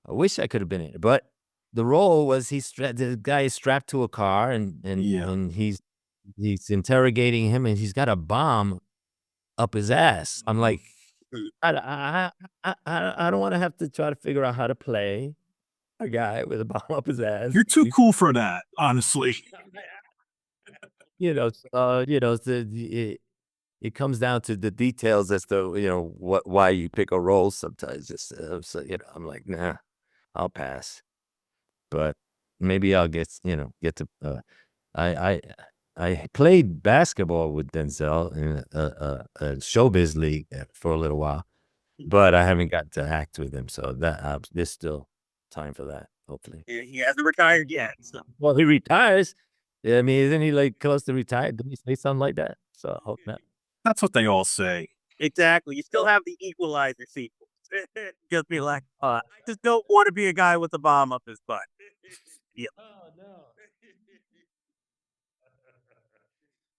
I wish I could have been in it, but the role was the guy is strapped to a car Yeah. and he's interrogating him and he's got a bomb up his ass. I'm like, I don't want to have to try to figure out how to play a guy with a bomb up his ass. You're too cool for that, honestly. It comes down to the details as to why you pick a role sometimes. Just so I'm like, nah, I'll pass. But maybe I'll get to. I I I played basketball with Denzel in a showbiz league for a little while, but I haven't got to act with him. So there's still time for that. Hopefully. He hasn't retired yet. So. Well, he retires. Yeah, I mean, isn't he like close to retired? Didn't he say something like that? So I hope not. That's what they all say. Exactly. You still have the Equalizer sequel. Just be like, I just don't want to be a guy with a bomb up his butt. Yep. Oh no.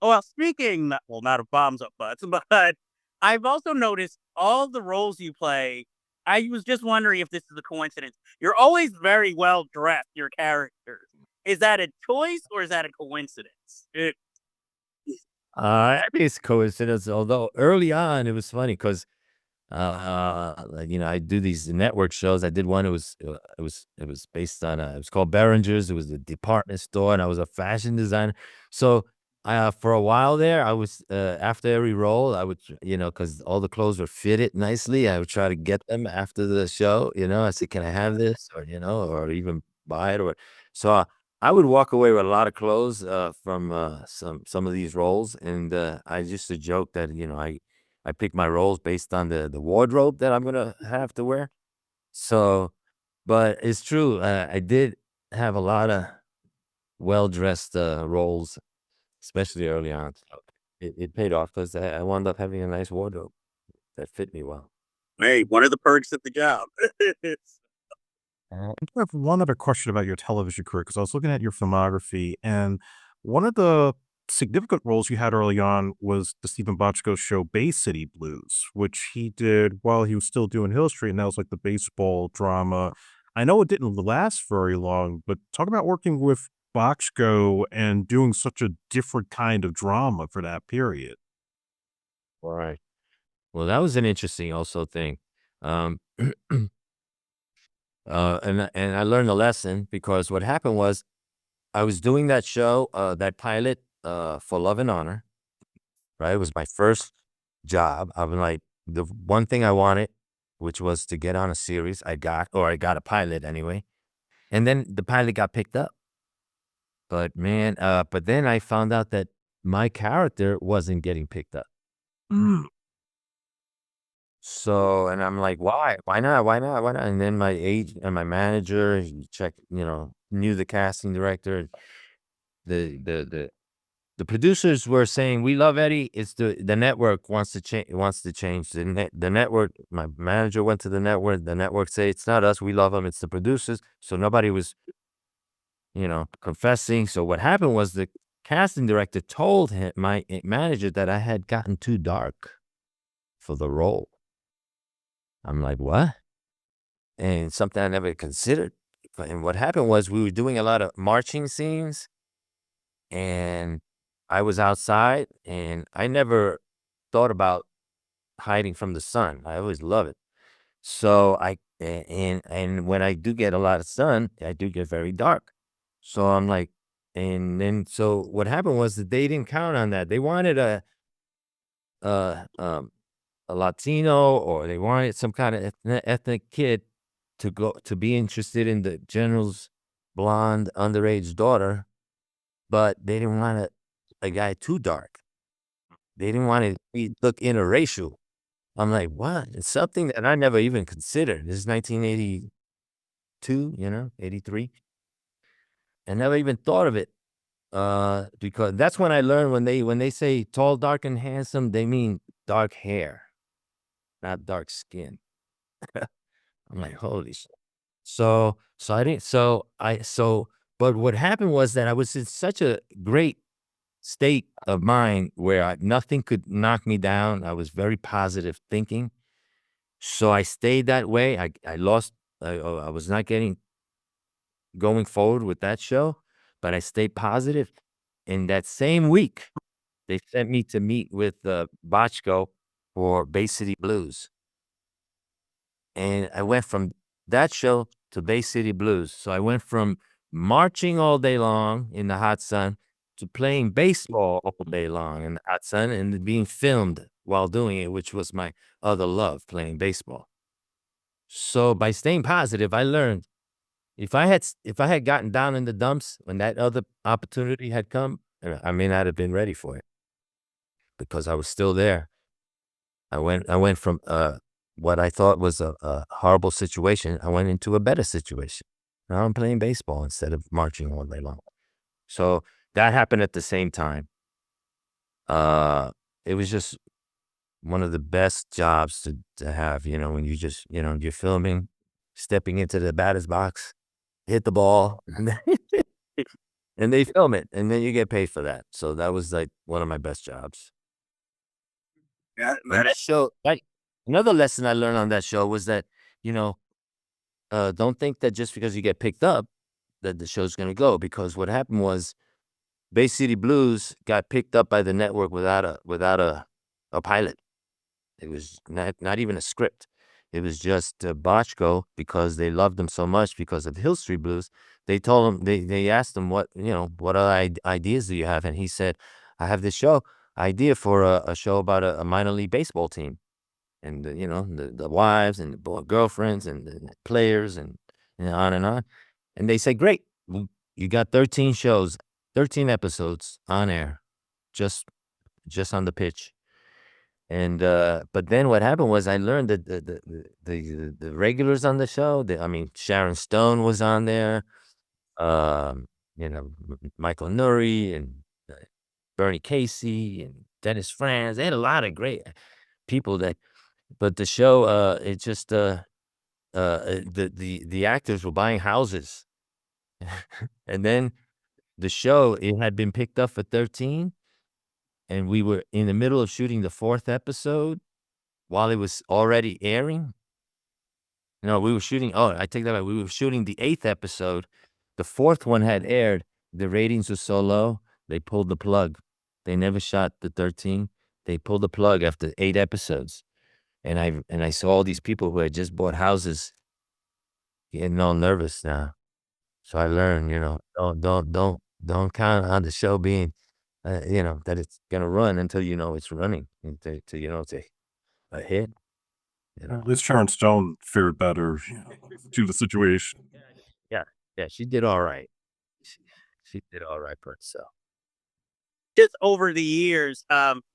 Oh, well, speaking, well, not of bombs up butts, but I've also noticed all the roles you play. I was just wondering if this is a coincidence. You're always very well dressed, your characters. Is that a choice or is that a coincidence? I think it's coincidence. Although early on, it was funny because like, I do these network shows. I did one. It was based on it was called Behringer's. It was a department store, and I was a fashion designer. So for a while there, I was after every role, I would because all the clothes were fitted nicely. I would try to get them after the show. I said, "Can I have this?" Or or even buy it. Or so I would walk away with a lot of clothes from some of these roles, and I used to joke that I pick my roles based on the wardrobe that I'm gonna have to wear. So, but it's true. I did have a lot of well-dressed roles, especially early on. So it paid off because I wound up having a nice wardrobe that fit me well. Hey, what are the perks of the job? I have one other question about your television career because I was looking at your filmography, and one of the significant roles you had early on was the Stephen Bochco show Bay City Blues, which he did while he was still doing Hill Street, and that was like the baseball drama. I know it didn't last very long, but talk about working with Bochco and doing such a different kind of drama for that period. Right. Well, that was an interesting also thing. Um, and I learned a lesson because what happened was I was doing that show, that pilot, for Love and Honor. Right, it was my first job. I was like, the one thing I wanted, which was to get on a series. I got a pilot anyway, and then the pilot got picked up. But man, but then I found out that my character wasn't getting picked up. Mm. So, and I'm like, why? Why not? Why not? Why not? And then my agent and my manager, he checked, knew the casting director. The the producers were saying, "We love Eddie. It's the network wants to change the network." My manager went to the network. The network say it's not us. We love him. It's the producers. So nobody was, confessing. So what happened was the casting director told my manager that I had gotten too dark for the role. I'm like, what? And something I never considered. And what happened was we were doing a lot of marching scenes, and I was outside, and I never thought about hiding from the sun. I always love it. So and when I do get a lot of sun, I do get very dark. So I'm like, and then so what happened was that they didn't count on that. They wanted a um a Latino, or they wanted some kind of ethnic kid to be interested in the general's blonde underage daughter, but they didn't want a guy too dark. They didn't want to look interracial. I'm like, what? It's something that I never even considered. This is 1982, 83. I never even thought of it. Because that's when I learned when they say tall, dark, and handsome, they mean dark hair, not dark skin. I'm like, holy shit. So I didn't, but what happened was that I was in such a great state of mind where nothing could knock me down. I was very positive thinking. So I stayed that way. I was not going forward with that show, but I stayed positive. In that same week, they sent me to meet with Bochco for Bay City Blues. And I went from that show to Bay City Blues. So I went from marching all day long in the hot sun to playing baseball all day long in the hot sun and being filmed while doing it, which was my other love, playing baseball. So by staying positive, I learned if I had gotten down in the dumps when that other opportunity had come, I may not have been ready for it because I was still there. I went from what I thought was a horrible situation. I went into a better situation. Now I'm playing baseball instead of marching all day long. So that happened at the same time. It was just one of the best jobs to have, you know, when you just, you know, you're filming, stepping into the batter's box, hit the ball, and then and they film it, and then you get paid for that. So that was like one of my best jobs. Yeah, And that show, like another lesson I learned on that show was that, you know, don't think that just because you get picked up that the show's gonna go. Because what happened was Bay City Blues got picked up by the network without a pilot. It was not even a script. It was just Bochco, because they loved him so much because of Hill Street Blues. They told him, they asked him, what, you know, what other ideas do you have? And he said, I have this idea for a show about a minor league baseball team, and you know, the wives and the girlfriends and the players, and on and on. And they said, great, you got 13 shows, 13 episodes on air, just on the pitch. And but then what happened was I learned that the regulars on the show, I mean, Sharon Stone was on there, you know, Michael Nuri and uh, Bernie Casey and Dennis Franz. They had a lot of great people that, but the show, it just the actors were buying houses, and then the show, it had been picked up for 13, and we were in the middle of shooting the 4th episode while it was already airing. No, we were shooting, oh, I take that back. We were shooting the 8th episode. The 4th one had aired. The ratings were so low, they pulled the plug. They never shot the 13. They pulled the plug after 8 episodes. And I saw all these people who had just bought houses getting all nervous now. So I learned, you know, don't count on the show being, you know, that it's gonna run until you know it's running, until you know it's a hit, you know. At least Sharon Stone fared better, you know, to the situation. Yeah, yeah, she did all right. She, she did all right for herself. just over the years,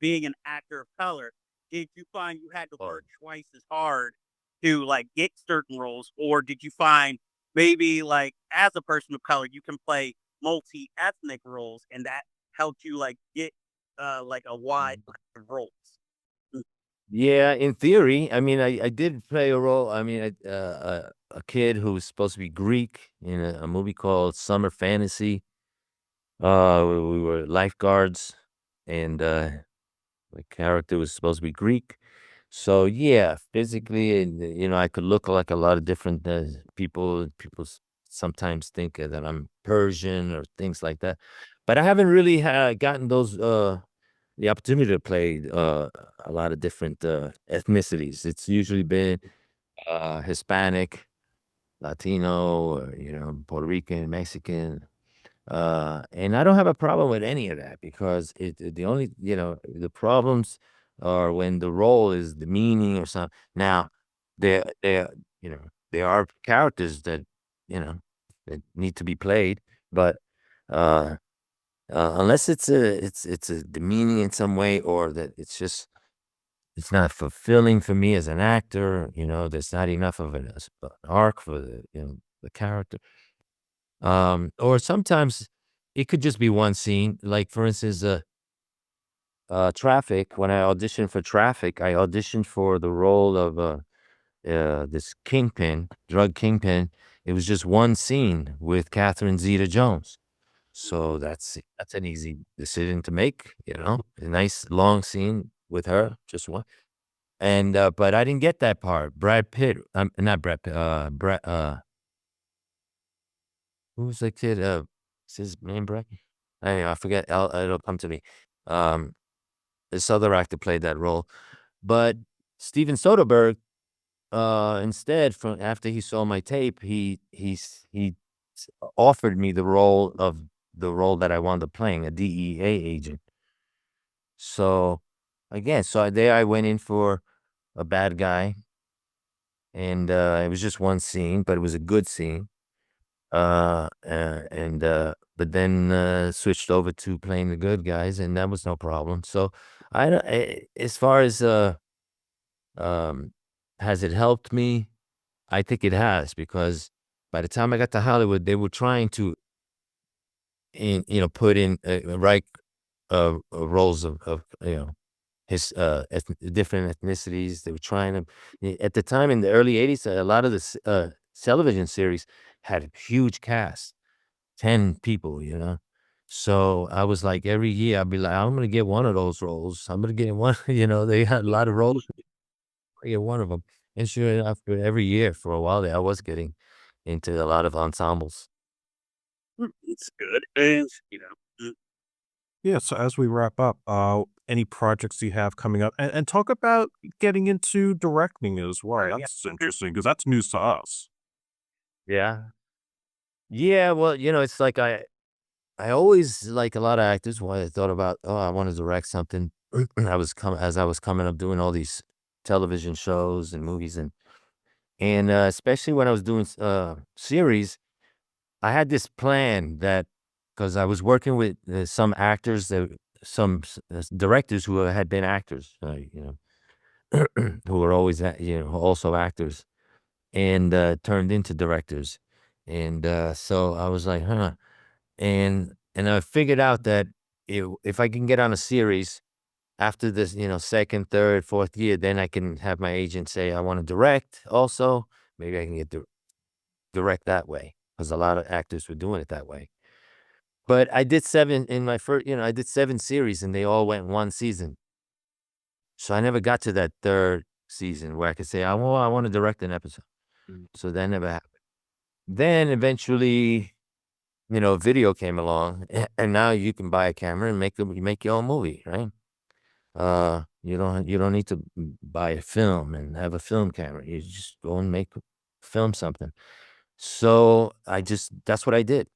being an actor of color, did you find you had to work twice as hard to like get certain roles, or did you find maybe like as a person of color you can play multi-ethnic roles, and that helped you like get like a wide range of roles? Mm. Yeah, in theory, I mean, I did play a role. I mean, a kid who was supposed to be Greek in a movie called Summer Fantasy. We were lifeguards, and the character was supposed to be Greek. So yeah, physically, and you know, I could look like a lot of different people. People sometimes think that I'm Persian or things like that, but I haven't really gotten those the opportunity to play a lot of different ethnicities. It's usually been Hispanic, Latino, or, you know, Puerto Rican, Mexican. And I don't have a problem with any of that, because the only, you know, the problems are when the role is demeaning or something. Now, there, you know, there are characters that, you know, that need to be played, but uh, unless it's a demeaning in some way, or that it's not fulfilling for me as an actor, you know, there's not enough of an arc for the, you know, the character. Or sometimes it could just be one scene. Like for instance, Traffic. When I auditioned for Traffic, I auditioned for the role of this kingpin, drug kingpin. It was just one scene with Catherine Zeta-Jones. So that's an easy decision to make, you know, a nice long scene with her, just one. And but I didn't get that part. Brad Pitt, not Brad Pitt, who was the kid? What's his name, Brad? I forget. It'll come to me. Um, this other actor played that role, but Steven Soderbergh, instead, from after he saw my tape, offered me the role that I wound up playing, a DEA agent. So again, there I went in for a bad guy, and it was just one scene, but it was a good scene. And but then switched over to playing the good guys, and that was no problem. So I don't, as far as um, has it helped me? I think it has, because by the time I got to Hollywood, they were trying to put in right roles of his different ethnicities. They were trying to at the time in the early '80s. A lot of the television series had a huge cast, 10 people. So I was like, every year I'd be like, I'm gonna get one of those roles. I'm gonna get one. They had a lot of roles. I get one of them. And sure enough, every year for a while there, I was getting into a lot of ensembles. It's good. And, Yeah, so as we wrap up, any projects you have coming up, and talk about getting into directing as well. yeah. That's interesting because that's news to us. Yeah. Yeah, well, it's like I always, like a lot of actors, when I thought about, oh, I want to direct something. As I was coming up doing all these television shows and movies, and especially when I was doing series, I had this plan that, because I was working with some actors, some directors who had been actors, who were always also actors, and turned into directors, and so I was like, huh. And I figured out that if I can get on a series after this, second, third, fourth year, then I can have my agent say, I want to direct also. Maybe I can get direct that way, because a lot of actors were doing it that way. But I did seven in my first, I did 7 series and they all went one season. So I never got to that third season where I could say, I want to direct an episode. So that never happened. Then eventually, video came along, and now you can buy a camera and make your own movie, right? You don't need to buy a film and have a film camera. You just go and film something. So that's what I did.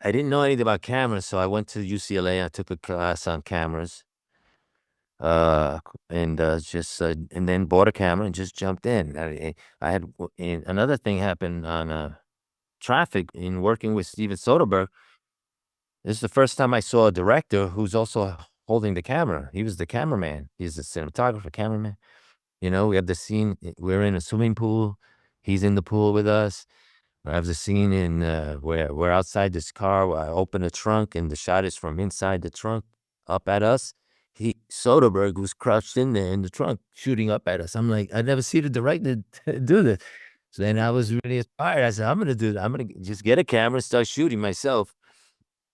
I didn't know anything about cameras, so I went to UCLA. I took a class on cameras, and then bought a camera and just jumped in. I had and another thing happened on traffic in working with Steven Soderbergh. This is the first time I saw a director who's also holding the camera. He was the cameraman. He's the cinematographer, cameraman. We have the scene. We're in a swimming pool. He's in the pool with us. I have the scene in where we're outside this car. Where I open the trunk, and the shot is from inside the trunk, up at us. Soderbergh was crouched in there in the trunk, shooting up at us. I'm like, I never see the director do this. So then I was really inspired. I said, I'm gonna do that. I'm gonna just get a camera and start shooting myself.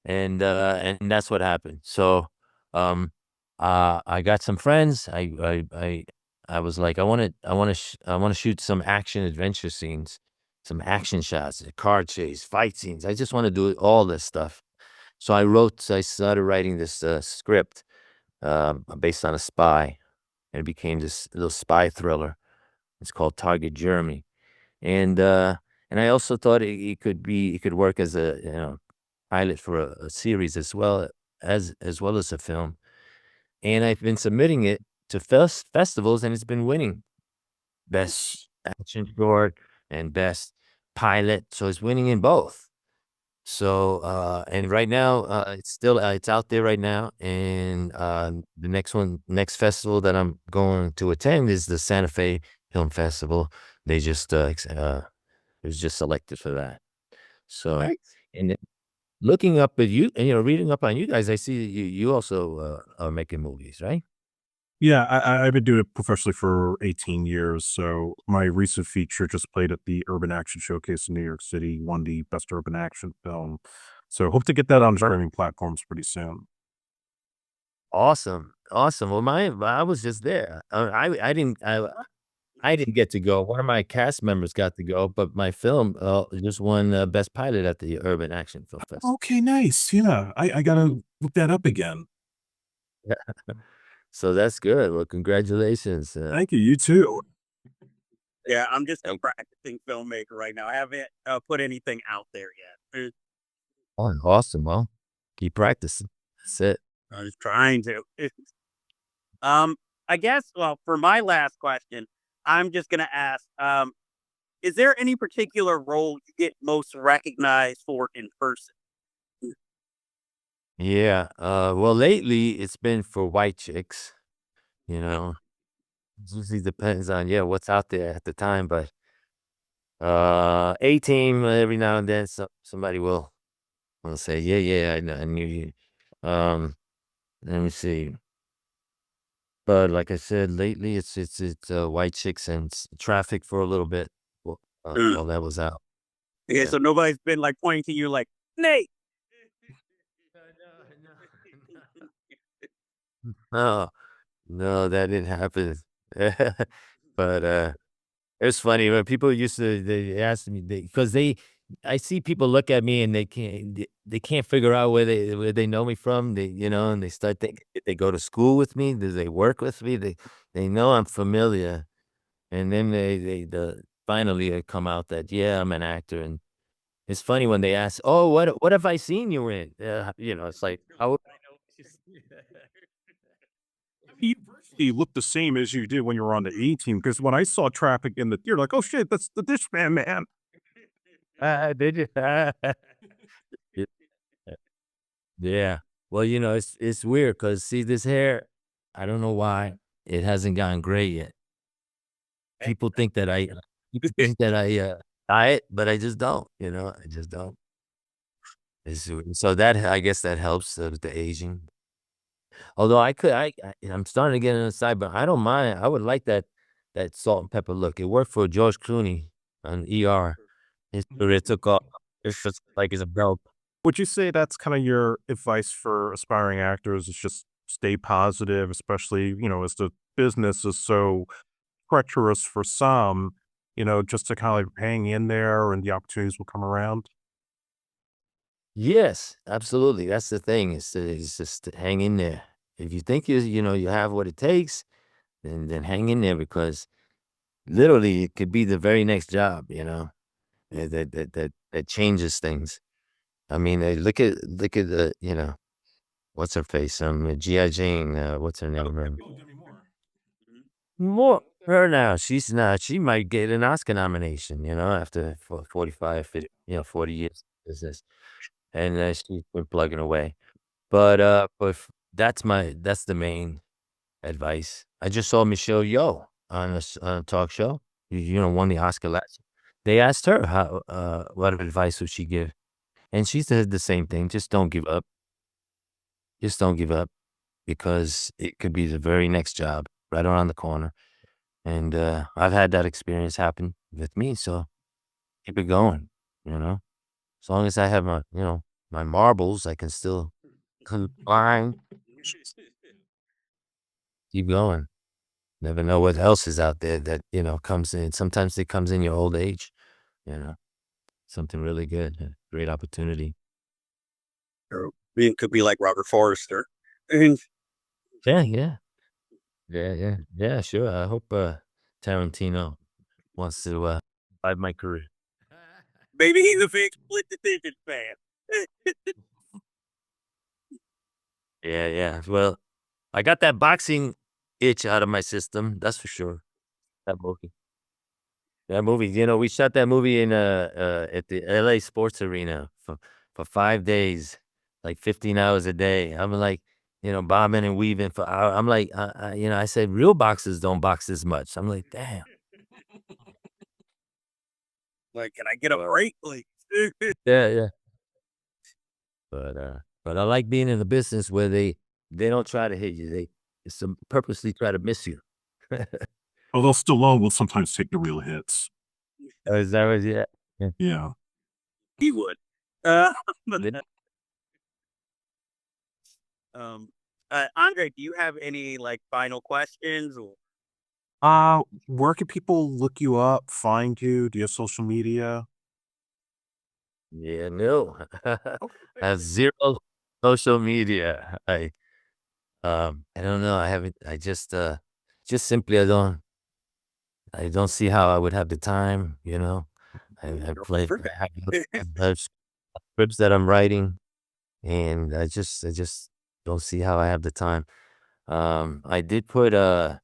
And that's what happened. So, I got some friends. I was like, I want to shoot some action adventure scenes, some action shots, a car chase, fight scenes. I just want to do all this stuff. So I started writing this script based on a spy, and it became this little spy thriller. It's called Target Germany, and uh, and I also thought it could work as a pilot for a series as well as a film. And I've been submitting it to festivals, and it's been winning best action short and best pilot. So it's winning in both. So and right now it's out there right now, and the next festival that I'm going to attend is the Santa Fe Film Festival. They just it was just selected for that. So Right. and looking up at you, and reading up on you guys, I see that you also are making movies, right? Yeah, I've been doing it professionally for 18 years. So my recent feature just played at the Urban Action Showcase in New York City, won the Best Urban Action Film. So hope to get that on streaming platforms pretty soon. Awesome, awesome. Well, I was just there. I didn't get to go. One of my cast members got to go, but my film just won Best Pilot at the Urban Action Film Festival. Okay, nice. Yeah, I gotta look that up again. So that's good. Well, congratulations. Thank you. You too. Yeah, I'm just a And- practicing filmmaker right now. I haven't put anything out there yet. Oh, awesome. Well, keep practicing. That's it. I was trying to. Um, I guess. Well, for my last question, I'm just gonna ask. Is there any particular role you get most recognized for in person? Yeah. Well, lately it's been for white chicks. You know, it usually depends on what's out there at the time, but A team every now and then somebody will I'll say, yeah, I knew you. Let me see. But like I said, lately it's white chicks and traffic for a little bit. While that was out. Okay, Yeah. so nobody's been like pointing to you like, Nate. No, no, that didn't happen. But it's funny when people used to they ask me because I see people look at me and they can't figure out where they know me from. And they start thinking, did they go to school with me? Did they work with me? They know I'm familiar, and then they finally it come out that yeah, I'm an actor. And it's funny when they ask, oh, what have I seen you in? It's like how You virtually look the same as you did when you were on the A team. Because when I saw traffic in the you're like, "Oh, shit, that's the Dishman man." did you? Yeah. Yeah. Well, it's weird because see this hair, I don't know why it hasn't gotten gray yet. People think that I dye it, but I just don't. I just don't. So that I guess that helps the aging. Although I'm starting to get on the side, but I don't mind. I would like that salt and pepper look. It worked for George Clooney on ER. His career took off. It's just like it's a belt. Would you say that's kinda your advice for aspiring actors is just stay positive, especially, as the business is so treacherous for some, just to kinda, like, hang in there and the opportunities will come around? Yes, absolutely. That's the thing. It's just to hang in there. If you think you have what it takes, then hang in there because literally it could be the very next job. That changes things. I mean, look at the what's her face? G.I. Jane. What's her name? More her now. She's not. She might get an Oscar nomination. After 45, 50, 40 years of business, and she's been plugging away. That's the main advice. I just saw Michelle Yeoh on a talk show. Won the Oscar last. They asked her what advice would she give, and she said the same thing. Just don't give up. Just don't give up because it could be the very next job right around the corner. And I've had that experience happen with me, so keep it going. You know, as long as I have my marbles, I can still climb. Keep going. Never know what else is out there that, comes in. Sometimes it comes in your old age, you know, something really good, a great opportunity. Or it could be like Robert Forrester. And Yeah, yeah. Yeah, yeah. Yeah, sure. I hope Tarantino wants to buy my career. maybe he's a big split decision fan. Yeah, yeah. Well, I got that boxing itch out of my system, that's for sure. That movie. That movie, we shot that movie in at the LA Sports Arena for 5 days, like 15 hours a day. I'm like, bobbing and weaving for hours. I'm like, I said real boxers don't box this much. I'm like, damn. Like, can I get a break? Like, Yeah, yeah. But I like being in a business where they don't try to hit you. They purposely try to miss you. Although Stallone will sometimes take the real hits. Oh, is that what? Yeah. Yeah. Yeah. he would. Uh, but, Then- um, Andre, do you have any like final questions? Or Where can people look you up, find you? Do you have social media? Yeah, no. I have zero social media. I don't know. I haven't. I just simply I don't see how I would have the time. I play. I have scripts that I'm writing, and I just don't see how I have the time. I did put my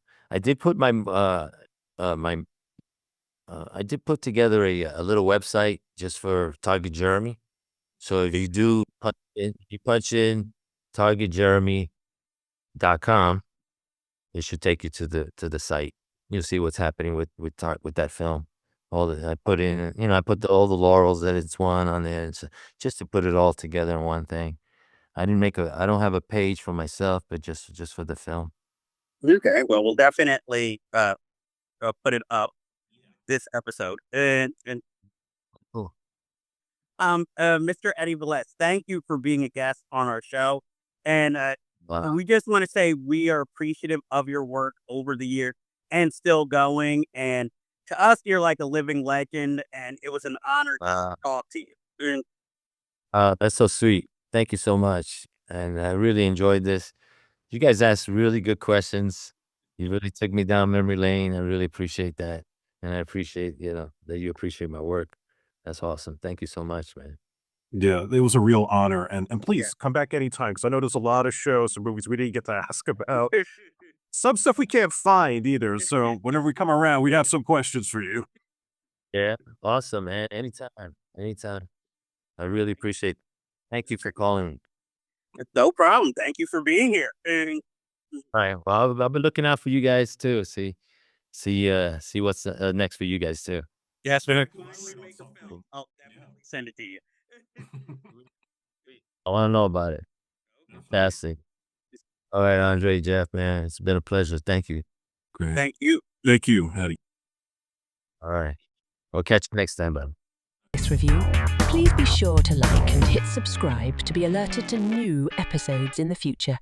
I did put together a little website just for Target Jeremy. So if you punch in targetjeremy.com, it should take you to the site. You'll see what's happening with that film. I put in, I put all the laurels that it's won on there, just to put it all together in one thing. I don't have a page for myself, but just for the film. Okay, well, we'll definitely put it up this episode. And Cool. Mr. Eddie Velez, thank you for being a guest on our show. And Wow. we just want to say we are appreciative of your work over the years and still going. And to us, you're like a living legend, and it was an honor to Wow. talk to you. And That's so sweet. Thank you so much. And I really enjoyed this. You guys asked really good questions. You really took me down memory lane. I really appreciate that. And I appreciate, that you appreciate my work. That's awesome. Thank you so much, man. Yeah, it was a real honor, and Yeah. please come back anytime because I know there's a lot of shows and movies we didn't get to ask about. Some stuff we can't find either, so whenever we come around, we have some questions for you. Yeah. Awesome, man. Anytime. Anytime. I really appreciate it. Thank you for calling. No problem. Thank you for being here. And All right. Well, I've been looking out for you guys too. See what's next for you guys too. yes, man. Cool. I'll definitely send it to you. I want to know about it. Fantastic. All right, Andre, Jeff, man, it's been a pleasure. Thank you. Great. Thank you. Thank you, Eddie. All right. We'll catch you next time, bud. This review, please be sure to like and hit subscribe to be alerted to new episodes in the future.